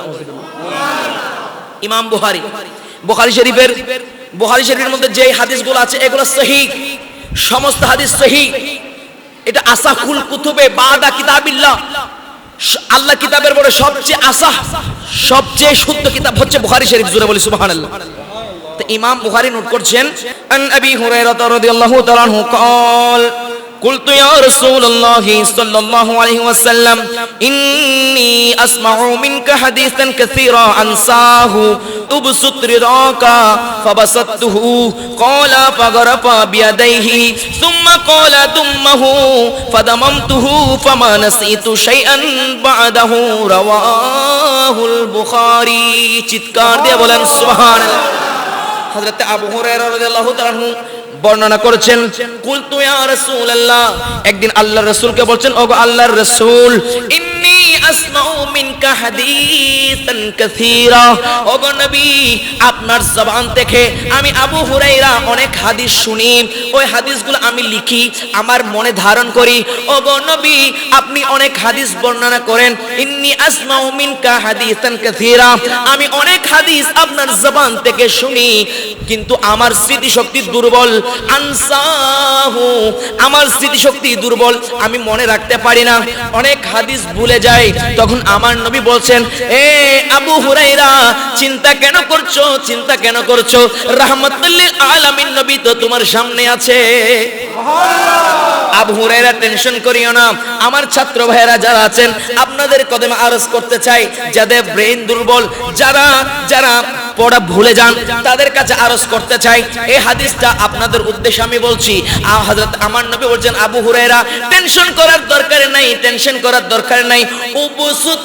ইমাম বুখারী শরীফের মধ্যে যে হাদিসগুলো আছে, এগুলো সহিহ, সমস্ত হাদিস সহিহ। এটা আসাহুল কুতুবে বাদা কিতাবিল্লাহ, আল্লাহ কিতাবের পরে সবচেয়ে শুদ্ধ কিতাব হচ্ছে বুখারী শরীফ। জোরে বলি সুবহানাল্লাহ। তো ইমাম বুখারী নোট করছেন, আন আবি হুরায়রা রাদিয়াল্লাহু তাআলা আনহু قال قلت يا رسول الله صلى الله عليه وسلم إني أسمع منك حديثا كثيرا أنساه أبسط رضاك فبسطته قال فغرف بيديه ثم قال دمه فدممته فما نسيت شيئا بعده رواه البخاري চিৎকার দিয়ে বলেন সুবহানাল্লাহ। হযরত আবু হুরায়রা রাদিয়াল্লাহু তাআলা বর্ণনা করেছেন, কুলতু ইয়া রাসূলুল্লাহ, একদিন আল্লাহর রাসূলকে বলছেন, ওগো আল্লাহর রাসূল, ইন্নী আসমাউ মিনকা হাদিসান কাসীরা, ওগো নবী, আপনার জবান থেকে আমি আবু হুরায়রা অনেক হাদিস শুনি, ওই হাদিসগুলো আমি লিখি, আমার মনে ধারণ করি। ওগো নবী, আপনি অনেক হাদিস বর্ণনা করেন। ইন্নী আসমাউ মিনকা হাদিসান কাসীরা, আমি অনেক হাদিস আপনার জবান থেকে শুনি, কিন্তু আমার স্মৃতিশক্তি দুর্বল। আনসাহু, আমার স্মৃতিশক্তি দুর্বল, আমি মনে রাখতে পারি না, অনেক হাদিস ভুলে যাই। তখন আমার নবী বলছেন, এ আবু হুরায়রা, চিন্তা কেন করছো? রাহমাতুল লিল আলামিন নবী তো তোমার সামনে আছে। আবু হুরায়রা, টেনশন করিও না। আমার ছাত্র ভাইয়েরা যারা আছেন, আপনাদের কদমে আরজ করতে চাই, যাদের ব্রেন দুর্বল, যারা পড়া ভুলে যান তাদের কাছে আরজ করতে চাই, এই হাদিসটা আপনাদের উদ্দেশ্যে আমি বলছি। হযরত আমার নবী বলছেন, আবু হুরায়রা টেনশন করার দরকার নাই, টেনশন করার দরকার নাই। উবসুত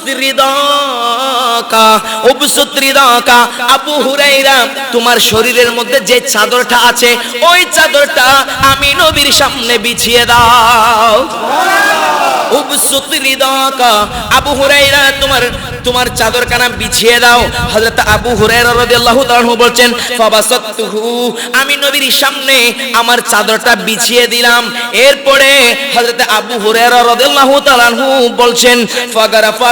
রিদাকা, আবু হুরায়রা তোমার শরীরের মধ্যে যে চাদরটা আছে ওই চাদরটা আমি নবীর সামনে বিছিয়ে দাও। উবসুত রিদাকা, আবু হুরায়রা তোমার চাদরখানা বিছিয়ে দাও। হযরত আবু হুরায়রা রাদিয়াল্লাহু তাআলা বলছেন, ফাবাসাতুহু, আমি নবীর সামনে আমার চাদরটা বিছিয়ে দিলাম। এরপরে হযরত আবু হুরায়রা রাদিয়াল্লাহু তাআলা বলছেন, ফাগারাফা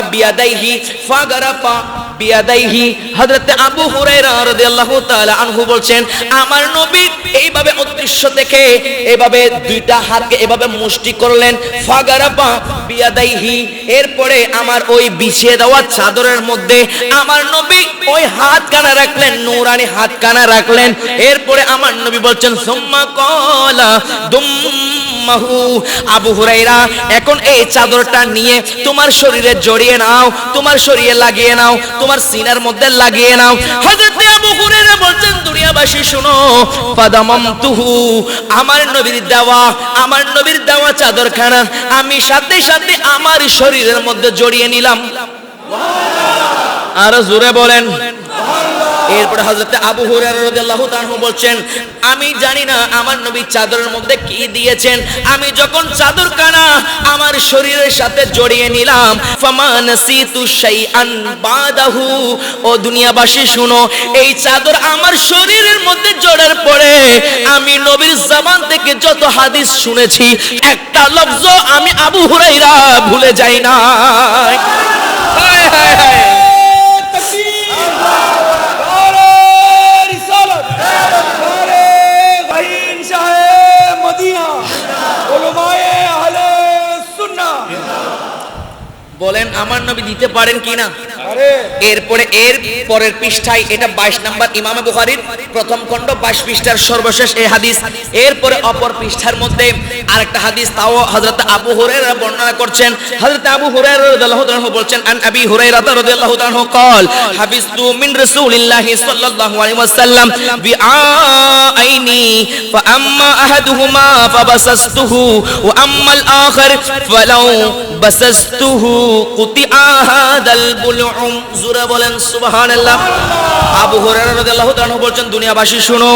বিয়াদাইহি, হযরত আবু হুরায়রা রাদিয়াল্লাহু তাআলা আনহু বলছেন, আমার নবী এইভাবে অদৃশ্য থেকে এইভাবে দুইটা হাতকে এভাবে মুষ্টি করলেন, ফাগারাফা বিয়াদাইহি। এরপরে আমার ওই বিছিয়ে দেওয়া চাদরের মধ্যে আমার নবী ওই হাতখানা রাখলেন, নূরানি হাতখানা রাখলেন। এরপরে আমার নবী বলছেন, সুম্মা ক্বালা দুম্মাহু, আবু হুরায়রা এখন এই চাদরটা নিয়ে তোমার শরীরে জড়িয়ে নাও, তোমার শরীরে লাগিয়ে নাও, তোমার সিনার মধ্যে লাগিয়ে নাও। হযরত আবু হুরায়রা বলছেন, দুনিয়াবাসী শুনো, ফাদামামতুহু, আমার নবীর দেওয়া চাদরখানা আমি সাথে সাথে আমার শরীরের মধ্যে জড়িয়ে নিলাম। আর জোরে বলেন। এরপরে হযরত আবু হুরায়রা রাদিয়াল্লাহু তাআলা বলছেন, আমি জানি না আমার নবী চাদরের মধ্যে কি দিয়েছেন, আমি যখন চাদরখানা আমার শরীরের সাথে জড়িয়ে নিলাম, ফামা নাসিতু শাইআন বাদাহু, ও দুনিয়াবাসী শুনো, এই চাদর আমার শরীরের মধ্যে জড়ার পরে আমি নবীর জবান থেকে যত হাদিস শুনেছি একটা লফজ আমি আবু হুরায়রা ভুলে যাই না। হায় হায় হায়, বলেন আমার নবী দিতে পারেন কিনা? এরপরে এর পরের পৃষ্ঠায়, এটা 22 নম্বর ইমাম বুখারীর প্রথম খণ্ড 22 পৃষ্ঠার সর্বশেষ এই হাদিস। এরপরে অপর পৃষ্ঠার মধ্যে আরেকটা হাদিস, তাও হযরত আবু হুরায়রা বর্ণনা করছেন। হযরত আবু হুরায়রা রাদিয়াল্লাহু তাআলা বলছেন, আন আবি হুরায়রা রাদিয়াল্লাহু তাআলা قال حفظت من رسول الله صلى الله عليه وسلم بعائني فاما احدهما فبسسته واما الاخر فلو بسسته قطع هذا البلع। জোরে বলেন সুবহানাল্লাহ। আবু হুরায়রা রাদিয়াল্লাহু তাআলা বলেন, দুনিয়াবাসী শুনো,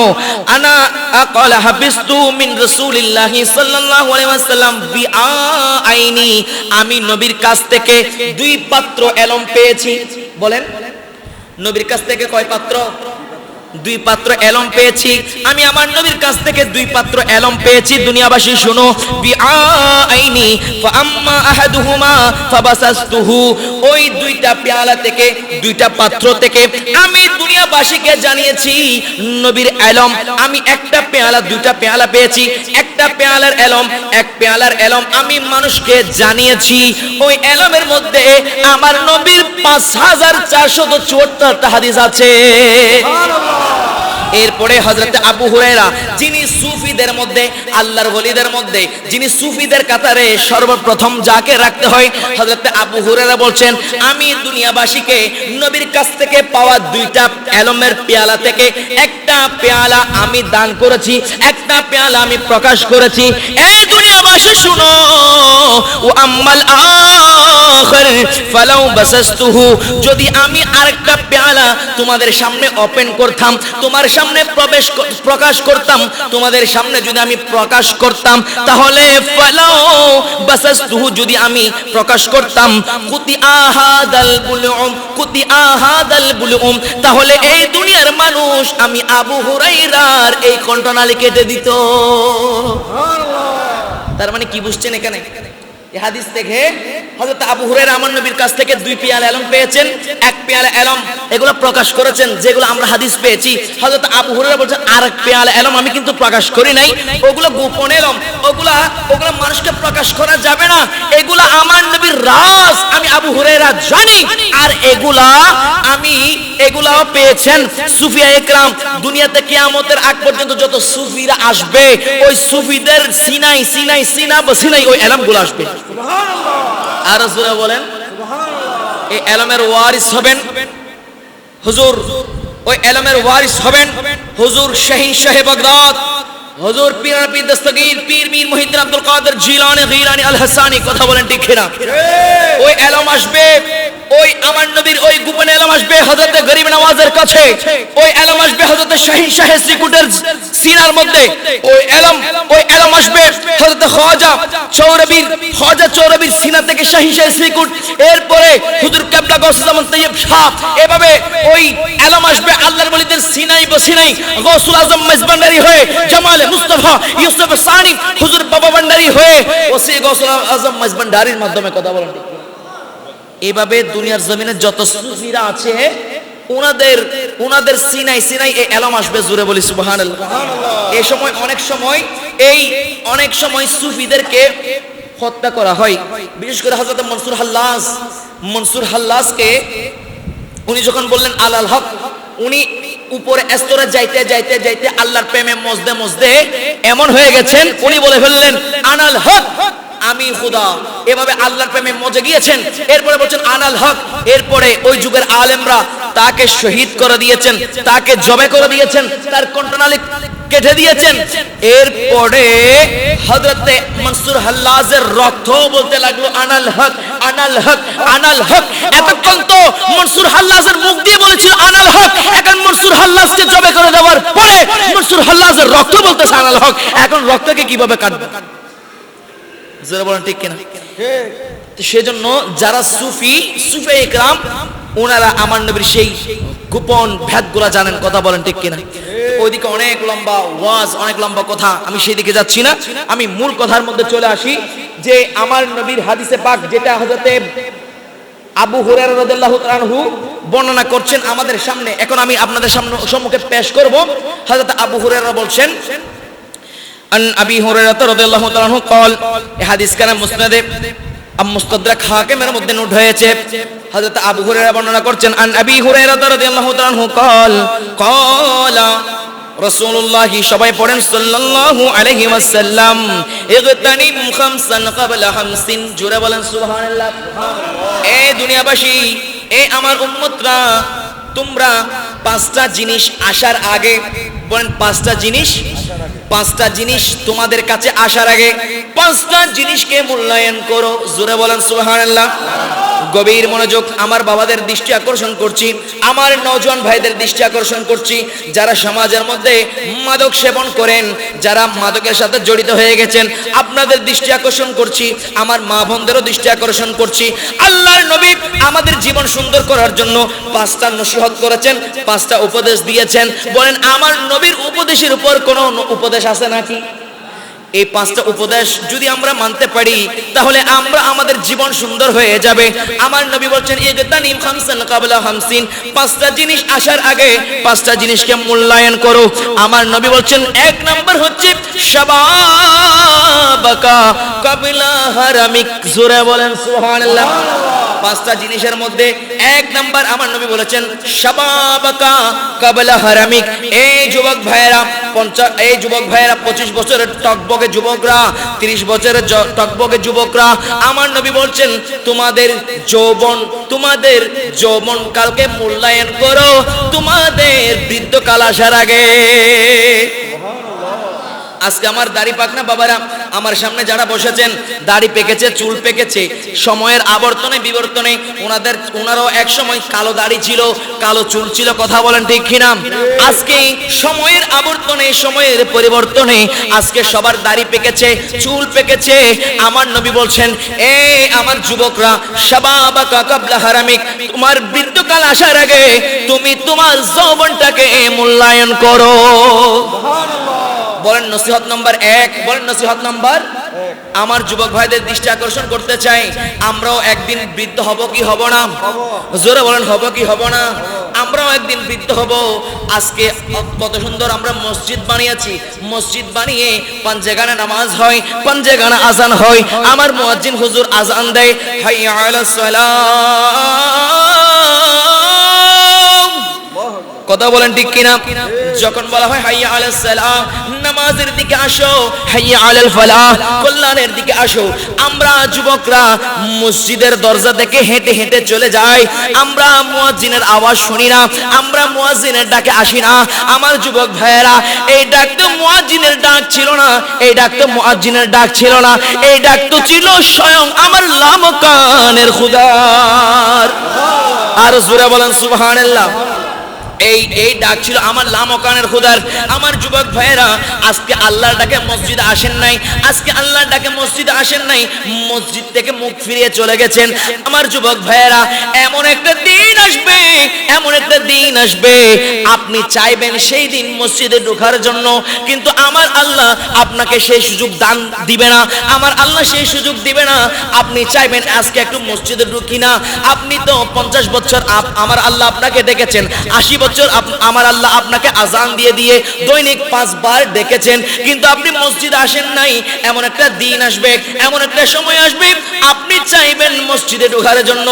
আনা আকালা হাফিজতু মিন রাসূলিল্লাহি সাল্লাল্লাহু আলাইহি ওয়াসাল্লাম বিআইনি, আমি নবীর কাছ থেকে দুই পাত্র এলম পেয়েছি। বলেন, নবীর কাছ থেকে কয় পাত্র? দুই পাত্র এলম পেয়েছি। আমি আমার নবীর কাছ থেকে দুই পাত্র এলম পেয়েছি। দুনিয়াবাসী শুনো, বিআইনি ফাআম্মা আহাদুহুমা ফাবাসাসতুহু, ওই দুইটা পেয়ালা থেকে, দুইটা পাত্র থেকে আমি দুনিয়াবাসীকে জানিয়েছি নবীর এলম। আমি একটা পেয়ালা, দুইটা পেয়ালা পেয়েছি, একটা পেয়ালার এলম, এক পেয়ালার এলম আমি মানুষকে জানিয়েছি। ওই এলমের মধ্যে আমার নবীর 5474টা হাদিস আছে। এরপরে হযরত আবু হুরায়রা, যিনি সুফিদের মধ্যে, আল্লাহর ওলিদের মধ্যে, যিনি সুফিদের কাতারে সর্বপ্রথম যাকে রাখতে হয়, হযরত আবু হুরায়রা বলছেন, আমি দুনিয়াবাসীকে নবীর কাছ থেকে পাওয়া দুইটা এলমের পেয়ালা থেকে একটা পেয়ালা আমি দান করেছি, একটা পেয়ালা আমি প্রকাশ করেছি। এই দুনিয়াবাসী শুনো, ও আম্মাল আখির ফালাউ বাসাসতুহু, যদি আমি আরেকটা পেয়ালা তোমাদের সামনে ওপেন করতাম, তোমার সামনে প্রকাশ করতাম, তোমাদের সামনে যদি আমি প্রকাশ করতাম, তাহলে ফালাউ বাসাসতুহু, যদি আমি প্রকাশ করতাম, কুতি আহাদাল বুলুম, তাহলে এই দুনিয়ার মানুষ আমি আবু হুরায়রার এই কণ্ঠনালী কেটে দিত। তার মানে কি বুঝছেন এখানে? এই হাদিস থেকে হযরত আবু হুরায়রা আমার নবীর কাছ থেকে দুই পেয়ালা এলম পেয়েছেন, এক পেয়ালা এলম এগুলো প্রকাশ করেছেন, যেগুলো আমরা হাদিস পেয়েছি। হযরত আবু হুরায়রা বলেন, আরেক পেয়ালা এলম আমি কিন্তু প্রকাশ করি নাই, ওগুলো গোপন এলম, ওগুলা মানুষকে প্রকাশ করা যাবে না, এগুলা আমার নবীর রাজ, আমি আবু হুরায়রা জানি। আর এগুলাও পেয়েছেন সুফিয়া একরাম। দুনিয়াতে কিয়ামতের আগ পর্যন্ত যত সুফিরা আসবে, ওই সুফিদের সিনাই ওই এলমগুলো আসবে। আর রাসূল বলেন, এই এলমের ওয়ারিস হবেন হুজুর ওই এলমের ওয়ারিস হবেন হুজুর শাহীন শাহে বাগদাদ, হুজুর পীর দস্তগীর পীর মীর মুহিউদ্দিন আব্দুল কাদের জিলানী গিলানী আল হাসানী। কথা বলেন ঠিক কিনা? ওই এলম আসবে, ওই আমার নবীর ওই গোপন এলম আসবে হযরত গরিব নওয়াজের কাছে, ওই এলম আসবে হযরত শাহীন শাহে শ্রীকুটের সিনার মধ্যে, ওই এলম আসবে হযরত খাজা চৌরবির সিনা থেকে শাহীন শাহে শ্রীকুট, এরপরে হুজুর কিবলা গাউসুল জামান তাইয়্যিব শাহ, এভাবে ওই এলম আসবে আল্লাহর ওলিদের সিনাই বসিনাই গাউসুল আজম মেজবান্ডারি হয়ে, জামালে মুস্তাফা ইউসুফ সানি হুজুর বাবা ভান্ডারি হয়ে, ওসি গাউসুল আজম মেজবান্ডারির মাধ্যমে। কথা বলেন ঠিক? এভাবে দুনিয়ার জমিনে যত সুফিরা আছে ওনাদের সিনাই এই এলম আসবে। জোরে বলি সুবহানাল্লাহ। এই সময় অনেক সময় সুফিদেরকে হত্যা করা হয়, বিশেষ করে হযরত মনসুর হাল্লাসকে উনি যখন বললেন আলাল হক, উনি উপরে স্তরে যাইতে আল্লাহর প্রেমে মজদে এমন হয়ে গেছেন, উনি বলে ফেললেন আনাল হক, আমি খুদা। এভাবে আল্লাহর প্রেমে মজে গিয়েছেন। এরপরে বলছেন আনাল হক। এরপরে ওই যুগের আলেমরা তাকে শহীদ করে দিয়েছেন, তাকে জবে করে দিয়েছেন, তার কণ্ঠনালী কেটে দিয়েছেন। এরপরে হযরতে মনসুর হাল্লাজের রক্ত বলতে লাগলো আনাল হক, আনাল হক, আনাল হক। এতক্ষণ তো মনসুর হাল্লাজের মুখ দিয়ে বলেছিল আনাল হক, এখন মনসুর হাল্লাজকে জবে করে দেওয়ার পরে মনসুর হাল্লাজের রক্ত বলতেছে আনাল হক। এখন রক্তকে কিভাবে কাটবে? যারা বলেন ঠিক কিনা? সেজন্য যারা সুফি ইকরাম ওনারা আমার নবীর সেই গোপন ভেদগুলা জানেন। কথা বলেন ঠিক কিনা? ওইদিকে অনেক লম্বা ওয়াজ, অনেক লম্বা কথা, আমি সেই দিকে যাচ্ছি না। আমি মূল কথার মধ্যে চলে আসি যে আমার নবীর হাদিসে পাক যেটা হযরতে আবু হুরায়রা রাদিয়াল্লাহু তাআলা আনহু বর্ণনা করছেন আমাদের সামনে, এখন আমি আপনাদের সম্মুখে পেশ করব। হযরত আবু হুরায়রা বলছেন আন আবি হুরায়রা রাদিয়াল্লাহু তাআলা আনহু قال, এই হাদিস কানা মুসনাদে মুস্তাদরাক হাকিমের মধ্যে নোট হয়েছে। হযরত আবু হুরায়রা বর্ণনা করছেন আন আবি হুরায়রা রাদিয়াল্লাহু তাআলা আনহু قال قال রাসূলুল্লাহ, সবাই পড়েন সাল্লাল্লাহু আলাইহি ওয়াসাল্লাম, ইগতানিম খামসান ক্বাবলা হামসিন। জোরে বলেন সুবহানাল্লাহ। এই দুনিয়াবাসী, এই আমার উম্মতরা, তোমরা পাঁচটা জিনিস আসার আগে, বলেন পাঁচটা জিনিস তোমাদের কাছে আসার আগে পাঁচটা জিনিসকে মূল্যায়ন করো। জোরে বলেন সুবহানাল্লাহ। গভীর মনোযোগ, আমার বাবাদের দৃষ্টি আকর্ষণ করছি, আমার নওজোয়ান ভাইদের দৃষ্টি আকর্ষণ করছি, যারা সমাজের মধ্যে মাদক সেবন করেন, যারা মাদকের সাথে জড়িত হয়ে গেছেন, আপনাদের দৃষ্টি আকর্ষণ করছি, আমার মা বোনদেরও দৃষ্টি আকর্ষণ করছি। আল্লাহর নবী আমাদের জীবন সুন্দর করার জন্য পাঁচটা নসিহত করেছেন, পাঁচটা উপদেশ দিয়েছেন। বলেন আমার নবীর উপদেশের উপর কোন উপদেশ আছে নাকি? এই পাঁচটা উপদেশ যদি আমরা মানতে পারি তাহলে আমরা আমাদের জীবন সুন্দর হয়ে যাবে। আমার নবী বলছেন ইগতানিম খামসান ক্বাবলা হামসিন, পাঁচটা জিনিস আসার আগে পাঁচটা জিনিসকে মূল্যায়ন করো। আমার নবী বলছেন এক নাম্বার হচ্ছে শাবাবাকা ক্বাবলা হারামিক। জোরে বলেন সুবহানাল্লাহ। পাঁচটা জিনিসের মধ্যে এক নাম্বার আমার নবী বলেছেন শাবাবাকা ক্বাবলা হারামিক। এই যুবক ভাইয়েরা 25 বছরের টকবগে যুবকরা, 30 বছরের টকবগে যুবকরা, আমার নবী বলছেন তোমাদের যৌবন কালকে মূল্যায়ন করো তোমাদের বৃদ্ধকাল আসার আগে। আজকে আমার দাড়ি পাকনা বাবারা, আমার সামনে যারা বসেছেন, দাড়ি পেকেছে, চুল পেকেছে, সময়ের আবর্তনে বিবর্তনে ওনারাও এক সময় কালো দাড়ি ছিল, কালো চুল ছিল। কথা বলেন ঠিক কিনা? আজকে সময়ের আবর্তনে, সময়ের পরিবর্তনে আজকে সবার দাড়ি পেকেছে, চুল পেকেছে। আমার নবী বলছেন এ আমার যুবকরা, শাবাবাকা ক্বাবলা হারামিক, তোমার বৃদ্ধকাল আসার আগে তুমি তোমার যৌবনটাকে মূল্যায়ন করো। বলেন নসিহত নাম্বার 1, বলেন নসিহত নাম্বার 1। আমার যুবক ভাইদের দৃষ্টি আকর্ষণ করতে চাই, আমরাও একদিন বৃদ্ধ হব কি হব না? জোরে বলেন হব কি হব না? আমরাও একদিন বৃদ্ধ হব। আজকে কত সুন্দর আমরা মসজিদ বানিয়েছি, মসজিদ বানিয়ে পাঞ্জেগানে নামাজ হয়, পাঞ্জেগানে আজান হয়, আমার মুয়াজ্জিন হুজুর আজান দেয় হাইয়া আলাস সালাহ। কথা বলেন ঠিক কিনা? যখন বলা হয় হাইয়া আলাস সালাহ, নামাজের দিকে আসো, হাইয়া আলাল ফালাহ, কল্যাণের দিকে আসো, আমরা যুবকরা মসজিদের দরজা থেকে হেঁটে হেঁটে চলে যাই। আমরা মুয়াজ্জিনের আওয়াজ শুনি না, আমরা মুয়াজ্জিনের ডাকে আসি না। আমার যুবক ভাইয়েরা, এই ডাক তো মুয়াজ্জিনের ডাক ছিল না, এই ডাক তো মুয়াজ্জিনের ডাক ছিল না, এই ডাক তো ছিল স্বয়ং আমার লামকানের খুদার। আর জোরে বলেন সুবহানাল্লাহ। এই ডাক ছিল আমার লামকানের খুদার। আমার যুবক ভাইয়েরা, আজকে আল্লাহর ডাকে মসজিদে আসেন নাই, আজকে আল্লাহর ডাকে মসজিদে আসেন নাই, মসজিদ থেকে মুখ ফিরিয়ে চলে গেছেন। আমার যুবক ভাইয়েরা, এমন একটা দিন আসবে, এমন একটা দিন আসবে, আপনি চাইবেন সেই দিন মসজিদে ঢোকার জন্য, কিন্তু আমার আল্লাহ আপনাকে সেই সুযোগ দান দিবে না, আমার আল্লাহ সেই সুযোগ দিবে না। আপনি চাইবেন আজকে একটু মসজিদে ঢুকি না, আপনি তো 50 বছর আমার আল্লাহ আপনাকে ডেকেছেন, 80 বছর আমার আল্লাহ আপনাকে আজান দিয়ে দিয়ে দৈনিক 5 বার ডেকেছেন, কিন্তু আপনি মসজিদে আসেন নাই। এমন একটা দিন আসবে, এমন একটা সময় আসবে, আপনি চাইবেন মসজিদে ঢোকার জন্য,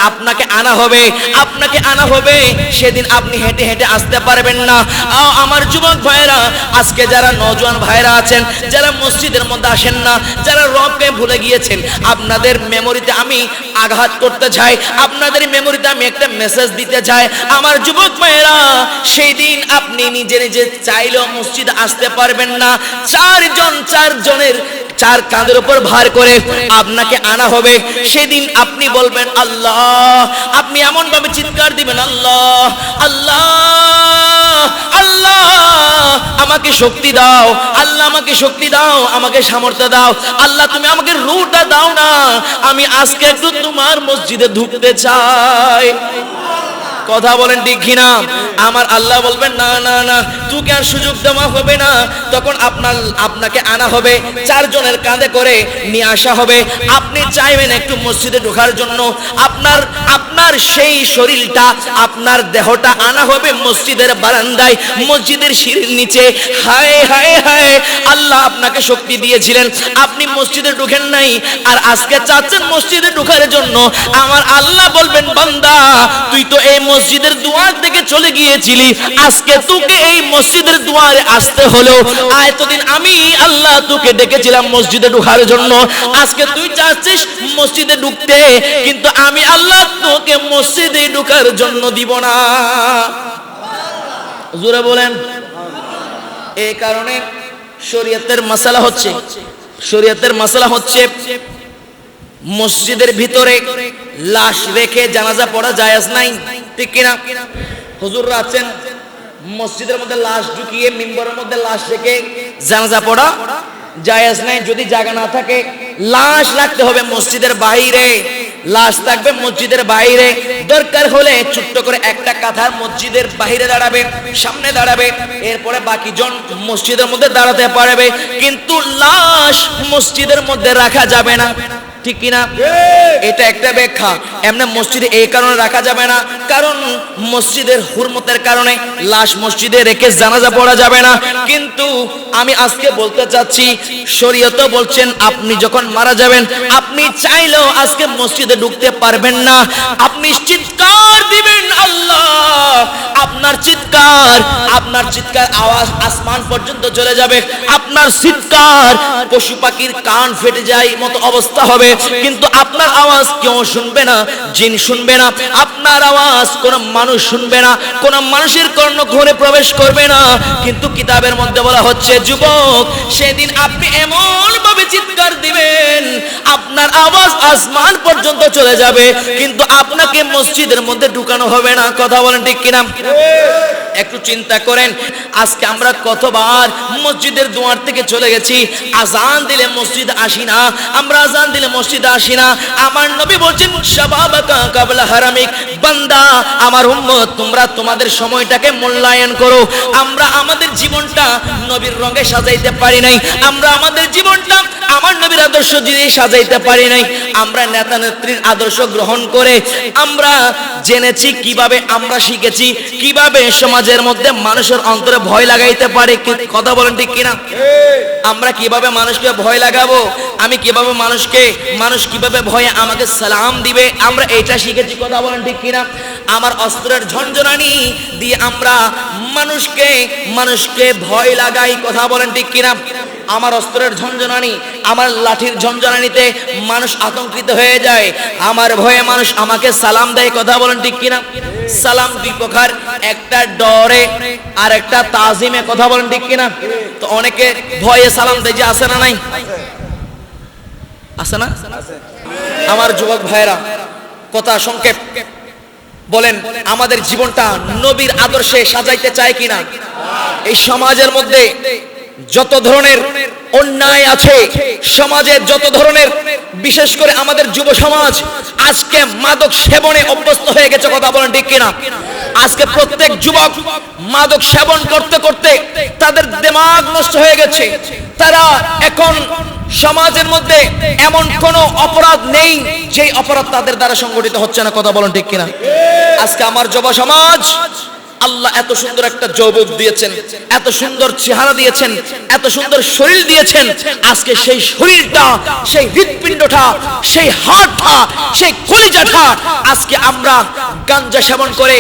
আপনাকে আনা হবে, আপনাকে আনা হবে, সেদিন আপনি হেঁটে হেঁটে আসতে পারবেন না। আমার যুবক ভাইরা, আজকে যারা নওজোয়ান ভাইরা আছেন, যারা মসজিদের মধ্যে আসেন না, যারা রবকে ভুলে গিয়েছেন, আপনাদের মেমোরিতে আমি আঘাত করতে চাই, আপনাদের মেমোরিতে আমি একটা মেসেজ দিতে চাই। আমার যুবক ভাইরা, সেই দিন আপনি নিজে নিজে চাইলেও মসজিদে আসতে পারবেন না, চারজনের 4 কাঁধের উপর ভার করে আপনাকে আনা হবে। সেদিন আপনি বলবেন আল্লাহ, আপনি এমন ভাবে চিৎকার দিবেন, আল্লাহ আল্লাহ আল্লাহ, আমাকে শক্তি দাও, আল্লাহ আমাকে শক্তি দাও, আমাকে সামর্থ্য দাও, আল্লাহ তুমি আমাকে রূহটা দাও না, আমি আজকে একটু তোমার মসজিদে ঢুকতে চাই। কথা বলেন ঠিক কিনা? আমার আল্লাহ বলবেন না না না, তোকে আর সুযোগ দেওয়া হবে না। তখন আপনাকে আনা হবে, 4 জনের কাঁধে করে নিয়ে আসা হবে। আপনি চাইবেন একটু মসজিদে ঢোকার জন্য, আপনার সেই শরীরটা, আপনার দেহটা আনা হবে মসজিদের বারান্দায়, মসজিদের সিঁড়ির নিচে। হায় হায় হায়, আল্লাহ আপনাকে শক্তি দিয়েছিলেন, আপনি মসজিদে ঢুকেন নাই, আর আজকে চাচ্ছেন মসজিদে ঢোকার জন্য। আমার আল্লাহ বলবেন, বান্দা তুই তো এই মসজিদের দুয়ার থেকে চলে গিয়েছিলি, আজকে তোকে এই মসজিদের দুয়ারে আসতে হলো। এতদিন আমি আল্লাহ তোকে ডেকেছিলাম মসজিদে ঢোকার জন্য, আজকে তুই চাচ্ছিস মসজিদে ঢুকতে, কিন্তু আমি আল্লাহ তোকে মসজিদে ঢোকার জন্য দিব না। জোরে বলেন। এই কারণে শরীয়তের মাসালা হচ্ছে মসজিদের ভিতরে লাশ রেখে জানাজা পড়া জায়েজ নাই, ঠিক কিনা? হুজুররা আছেন, মসজিদের মধ্যে লাশ ঢুকিয়ে মিম্বরের মধ্যে লাশ রেখে জানাজা পড়া জায়েজ নাই। যদি জায়গা না থাকে, লাশ রাখতে হবে মসজিদের বাইরে, লাশ থাকবে মসজিদের বাইরে। দরকার হলে ছোট্ট করে একটা কাঁথা মসজিদের বাইরে দাঁড়াবে, সামনে দাঁড়াবে, এরপরে বাকি জন মসজিদের মধ্যে দাঁড়াতে পারবে, কিন্তু লাশ মসজিদের মধ্যে রাখা যাবে না, ঠিক কিনা? এটা একটা ব্যাখ্যা। এমনি মসজিদে এই কারণে রাখা যাবে না, কারণ মসজিদের হুরমতের কারণে লাশ মসজিদে রেখে জানাজা পড়া যাবে না। কিন্তু আমি আজকে বলতে চাচ্ছি, শরীয়ত বলছেন আপনি যখন মারা যাবেন, আপনি চাইলেও আজকে মসজিদে ঢুকতে পারবেন না। আপনি চিৎকার দিবেন আল্লাহ, আপনার চিৎকার আওয়াজ আসমান পর্যন্ত চলে যাবে, আপনার চিৎকার পশু পাখির কান ফেটে যায় মতো অবস্থা হবে, কিন্তু আপনার আওয়াজ কেউ শুনবে না, জিন শুনবে না, আপনার আওয়াজ কোন মানুষ শুনবে না, কোন মানুষের কর্ণ ঘরে প্রবেশ করবে না। কিন্তু কিতাবের মধ্যে বলা হচ্ছে, যুবক সেদিন আপনি এমন ভাবে চিৎকার দিবেন, আপনার আওয়াজ আসমান পর্যন্ত চলে যাবে, কিন্তু আপনাকে মসজিদের মধ্যে ঢুকানো হবে না। কথা বলেন ঠিক কিনা? একটু চিন্তা করেন, আজকে আমরা কতবার মসজিদের দুয়ার থেকে চলে গেছি, আজান দিলে মসজিদ আসি না, আমরা আজান দিলে মসজিদে আসি না। আমার নবী বলছেন, শাবাবাকা কাবলা হারামিক, বান্দা আমার উম্মত, তোমরা তোমাদের সময়টাকে মূল্যায়ন করো। আমরা আমাদের জীবনটা নবীর রঙে সাজাইতে পারি নাই, আমরা আমাদের জীবনটা আমার নবীর আদর্শ যদি সাজাইতে পারি নাই, আমরা নেতা নেত্রীর আদর্শ গ্রহণ করে আমরা জেনেছি কিভাবে, আমরা শিখেছি কিভাবে সমাজের মধ্যে মানুষের অন্তরে ভয় লাগাইতে পারে। কথা বলেন ঠিক কিনা? আমরা কিভাবে মানুষকে ভয় লাগাবো, আমি কিভাবে মানুষ কিভাবে ভয়ে আমাকে সালাম দিবে, আমরা এটা শিখেছি। কথা বলেন ঠিক কিনা? আমার অস্ত্রের ঝনঝনানি দিয়ে আমরা মানুষকে ভয় লাগাই। কথা বলেন ঠিক কিনা? আমার অস্ত্রের ঝনঝনানি, আমার লাঠির ঝনঝনানিতে মানুষ আতঙ্কিত হয়ে যায়, আমার ভয়ে মানুষ আমাকে সালাম দেয়। কথা বলেন ঠিক কিনা? সালাম দুই প্রকার, একটা ডরে আর একটা তাজিমে। কথা বলেন ঠিক কিনা? তো অনেকে ভয়ে সালাম দেয়, যে আছে না নাই? আছে না? আমার যুবক ভাইরা, কথা সংক্ষেপ বলেন, আমাদের জীবনটা নবীর আদর্শে সাজাইতে চায় কিনা? এই সমাজের মধ্যে যত ধরনের অন্যায় আছে, সমাজে যত ধরনের, বিশেষ করে আমাদের যুব সমাজ আজকে মাদক সেবনে অভ্যস্ত হয়ে গেছে। কথা বলেন ঠিক কিনা? আজকে প্রত্যেক যুবক মাদক সেবন করতে করতে তাদের দিমাগ নষ্ট হয়ে গেছে। তারা এখন সমাজের মধ্যে এমন কোন অপরাধ নেই যেই অপরাধ তাদের দ্বারা সংগঠিত হচ্ছে না। কথা বলেন ঠিক কিনা? আজকে আমার যুব সমাজ, আল্লাহ এত সুন্দর একটা যৌবক দিয়েছেন, এত সুন্দর চেহারা দিয়েছেন, এত সুন্দর শরীর দিয়েছেন। আজকে সেই শরীরটা, সেই হৃৎপিণ্ডটা, সেই হাড়টা, সেই কলিজাটা আজকে আমরা গাঞ্জা সেবন করে,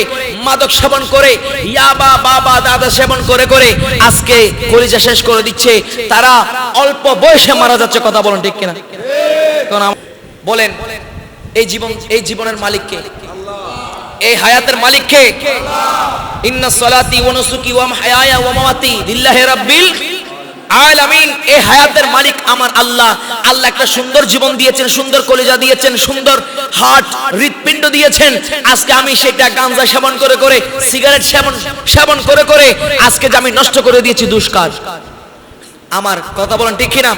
মাদক সেবন করে, ইয়াবা বাবা দাদা সেবন করে করে আজকে কলিজা শেষ করে দিচ্ছে। তারা অল্প বয়সে মারা যাচ্ছে। কথা বলেন ঠিক কিনা? বলেন, এই জীবনের মালিক কে? এই হায়াতের মালিক কে? ইন্না সলাতি ওয়া নুসুকি ওয়া মাহইয়ায়া ওয়া মামাতি লিল্লাহি রাব্বিল আলামিন। এই হায়াতের মালিক আমার আল্লাহ। আল্লাহ একটা সুন্দর জীবন দিয়েছেন, সুন্দর কলিজা দিয়েছেন, সুন্দর হার্ট, হৃৎপিণ্ড দিয়েছেন। আজকে আমি সেটা গাঁজা সেবন করে করে, সিগারেট সেবন করে করে আজকে যে আমি নষ্ট করে দিয়েছি দুষ্কার। আমার কথা বলেন ঠিক কিনা?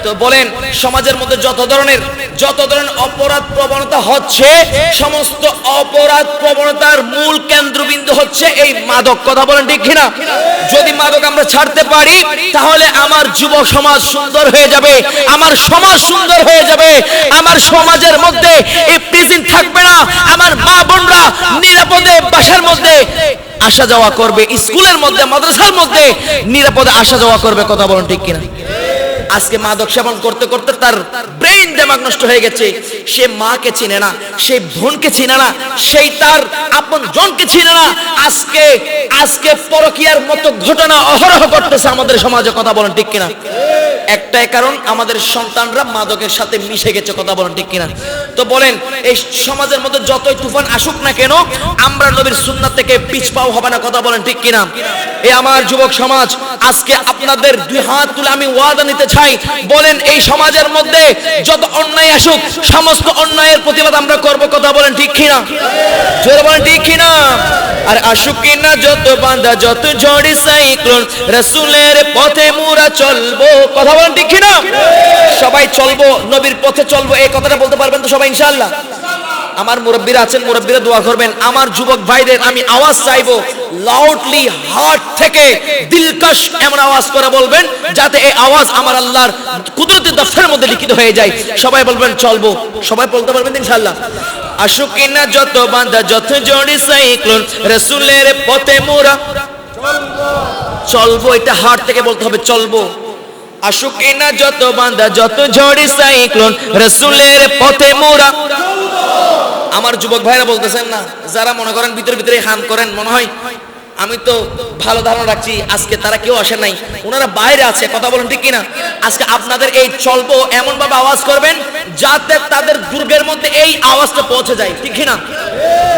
তো বলেন, সমাজের মধ্যে যত ধরনের অপরাধ প্রবণতা হচ্ছে, সমস্ত অপরাধ প্রবণতার মূল কেন্দ্রবিন্দু হচ্ছে এই মাদক। কথা বলেন ঠিক কিনা? যদি মাদক আমরা ছাড়তে পারি, তাহলে আমার যুব সমাজ সুন্দর হয়ে যাবে, আমার সমাজ সুন্দর হয়ে যাবে, আমার সমাজের মধ্যে এই প্রেজেন্ট থাকবে না। আমার মা বোনরা নিরাপদে বাসার মধ্যে আসা যাওয়া করবে, স্কুলের মধ্যে, মাদ্রাসার মধ্যে নিরাপদে আসা যাওয়া করবে। কথা বলেন ঠিক কিনা? আজকে মাদক সেবন করতে করতে তার ব্রেইন দিমাগ নষ্ট হয়ে গেছে। সে মাকে চিনে না, সে বোনকে চিনে না, সেই তার আপন জনকে চিনে না। আজকে পরকীয়ার মতো ঘটনা অহরহ করতেছে আমাদের সমাজে। কথা বলেন ঠিক কিনা? একটাই কারণ, আমাদের সন্তানরা মাদকের সাথে মিশে গেছে। কথা বলেন ঠিক কিনা? তো বলেন, এই সমাজের মধ্যে যতই তুফান আসুক না কেন, আমরা নবীর সুন্নাত থেকে পিছপাও হবে না। কথা বলেন ঠিক কিনা? এই আমার যুবক সমাজ, আজকে আপনাদের দুই হাত তুলে আমি ওয়াদা নিতে চাই, বলেন এই সমাজের মধ্যে যত অন্যায় আসুক, সমস্ত অন্যায়ের প্রতিবাদ আমরা করব। কথা বলেন ঠিক কিনা? জোরে বলেন ঠিক কিনা? আর আসুক কিনা যত বাঁধা, যত ঝড়ি সাইক্লোন, রাসূলের পথে মোরা চলবো। কথা বলেন ঠিক কিনা? সবাই চলবো, নবীর পথে চলবো, এই কথাটা বলতে পারবেন তো সবাই ইনশাআল্লাহ? আমার মুরব্বীরা আছেন, মুরব্বীরা দোয়া করবেন। আমার যুবক ভাইদের আমি আওয়াজ চাইবো, লাউডলি, হার্ট থেকে দিলকশ এমন আওয়াজ করে বলবেন, যাতে এই আওয়াজ আমার আল্লাহর কুদরতি দফতরের মধ্যে লিখিত হয়ে যায়। সবাই বলবেন চলবো। সবাই বলতে পারবেন ইনশাআল্লাহ? আসুক কিনা যত বাঁধা, যত ঝড়ি সাইক্লোন, রাসূলের পথে মোরা চলবো। এটা হার্ট থেকে বলতে হবে, চলবো। আসুক কিনা যত বাঁধা, যত ঝড়ি সাইক্লোন, রাসূলের পথে মোরা। আমার যুবক ভাইরা বলতেছেন না, যারা মনে করেন ভিতরে হাম করেন, মনে হয় আমি তো ভালো ধারণা রাখছি, আজকে তারা কেউ আসে নাই, ওনারা বাইরে আছে। কথা বলেন ঠিক কিনা? আজকে আপনাদের এই চলবো এমন ভাবে আওয়াজ করবেন যাতে তাদের দুর্গের মধ্যে এই আওয়াজটা পৌঁছে যায়। ঠিক কিনা?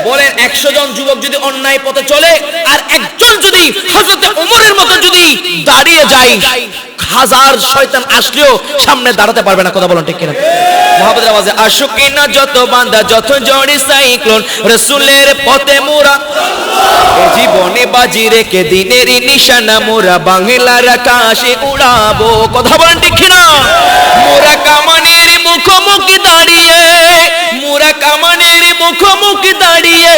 বলেন, 100 জন যুবক যদি অন্যায় পথে চলে, আর একজন যদি হযরত ওমরের মতো যদি দাঁড়িয়ে যায়, হাজার শয়তান আসলেও সামনে দাঁড়াতে পারবে না। কথা বলেন ঠিক কিনা? মুহাম্মদের আওয়াজে আসুক কিনা যত বাঁধা, যত ঝড়ি সাইক্লোন, রাসূলের পথে মোরা জীবনে বাজি রেখে দিনের নিশানা মোরা বাংলার আকাশে উড়াবো। কথা বলেন ঠিক কিনা? মোরা কামানের মুখোমুখি দাঁড়িয়ে, মোরা কামানের মুখোমুখি দাঁড়িয়ে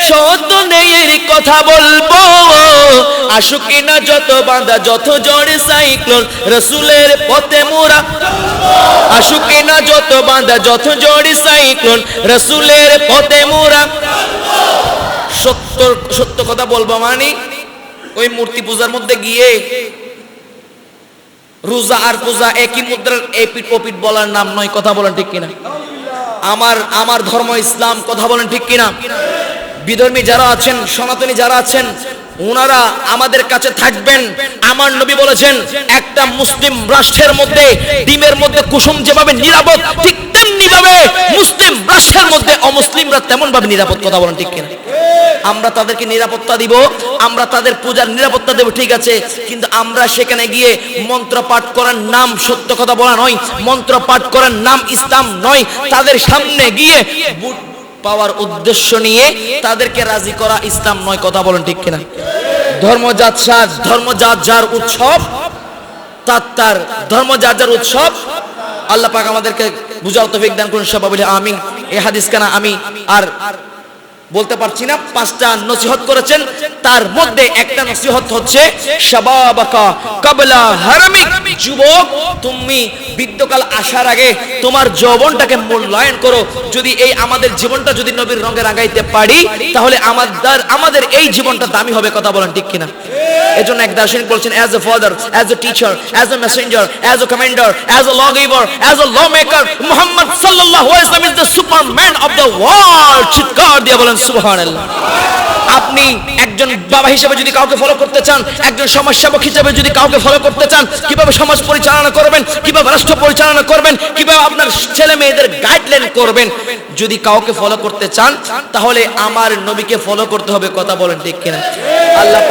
সত্য ন্যায়ের কথা বলবো, আশুকি না যত বাঁধা যত জড়ে সাইক্লোন রসুলের পথে মোরা আশুকি না যত বাঁধা যত জড়ে সাইক্লোন রসুলের পথে মোরা সত্য সত্য কথা বলবো মানে ওই মূর্তি পূজার মধ্যে গিয়ে রোজা আর পূজা একই মুদ্রার এপিট ওপিট বলার নাম নয়। কথা বলেন ঠিক কিনা? আমার ধর্ম ইসলাম। কথা বলেন ঠিক কিনা? বিধর্মী যারা আছেন, সনাতনী যারা আছেন, ওনারা আমাদের কাছে থাকবেন। আমার নবী বলেছেন একটা মুসলিম রাষ্ট্রের মধ্যে ডিমের মধ্যে কুসুম যেভাবে নিরাপদ, ঠিক তেমনি ভাবে মুসলিম রাষ্ট্রের মধ্যে অমুসলিমরা তেমন ভাবে নিরাপদ। কথা বলেন ঠিক কিনা? আমরা তাদেরকে নিরাপত্তা দিব, আমরা তাদের পূজার নিরাপত্তা দেব, ঠিক আছে, কিন্তু আমরা সেখানে গিয়ে মন্ত্র পাঠ করার নাম সত্য কথা বলা নয়, মন্ত্র পাঠ করার নাম ইসলাম নয়। তাদের সামনে গিয়ে বুট পাওয়ার উদ্দেশ্য নিয়ে তাদেরকে রাজি করা ইসলাম নয়। কথা বলেন ঠিক কিনা? ধর্ম যার যার উৎসব, তার ধর্ম যার যার উৎসব। আল্লাহ পাক আমাদেরকে বুঝার তৌফিক দান করুন, সবাই বলি আমিন। এই হাদিস কানা আমি আর বলতে পারছি না। 5টা নসিহত করেছেন, তার মধ্যে একটা নসিহত হচ্ছে শাবাবাকা ক্বাবলা হারামিক। যুবক, তুমি বৃদ্ধকাল আসার আগে তোমার যৌবনটাকে মূল্যায়ন করো। যদি এই আমাদের জীবনটা যদি নবীর রঙে রাঙাইতে পারি, তাহলে আমাদের এই জীবনটা দামি হবে। কথা বলেন ঠিক কিনা? এজন্য এক দার্শনিক বলছেন, as a father, as a teacher, as a messenger, as a commander, as a lawgiver, as a lawmaker, Muhammad সাল্লাল্লাহু আলাইহি ওয়াসাল্লাম is the superman of the world. চিৎকার দিয়ে বলেন সুবহানাল্লাহ। আপনি একজন বাবা হিসেবে যদি কাউকে ফলো করতে চান, একজন সমাজসেবক হিসেবে যদি কাউকে ফলো করতে চান, কিভাবে সমাজ পরিচালনা করবেন, কিভাবে রাষ্ট্র পরিচালনা করবেন, কিভাবে আপনার ছেলে মেয়েদের গাইডলাইন করবেন, যদি কাউকে ফলো করতে চান, তাহলে আমার নবীকে ফলো করতে হবে। কথা বলেন ঠিক কিনা? আল্লাহ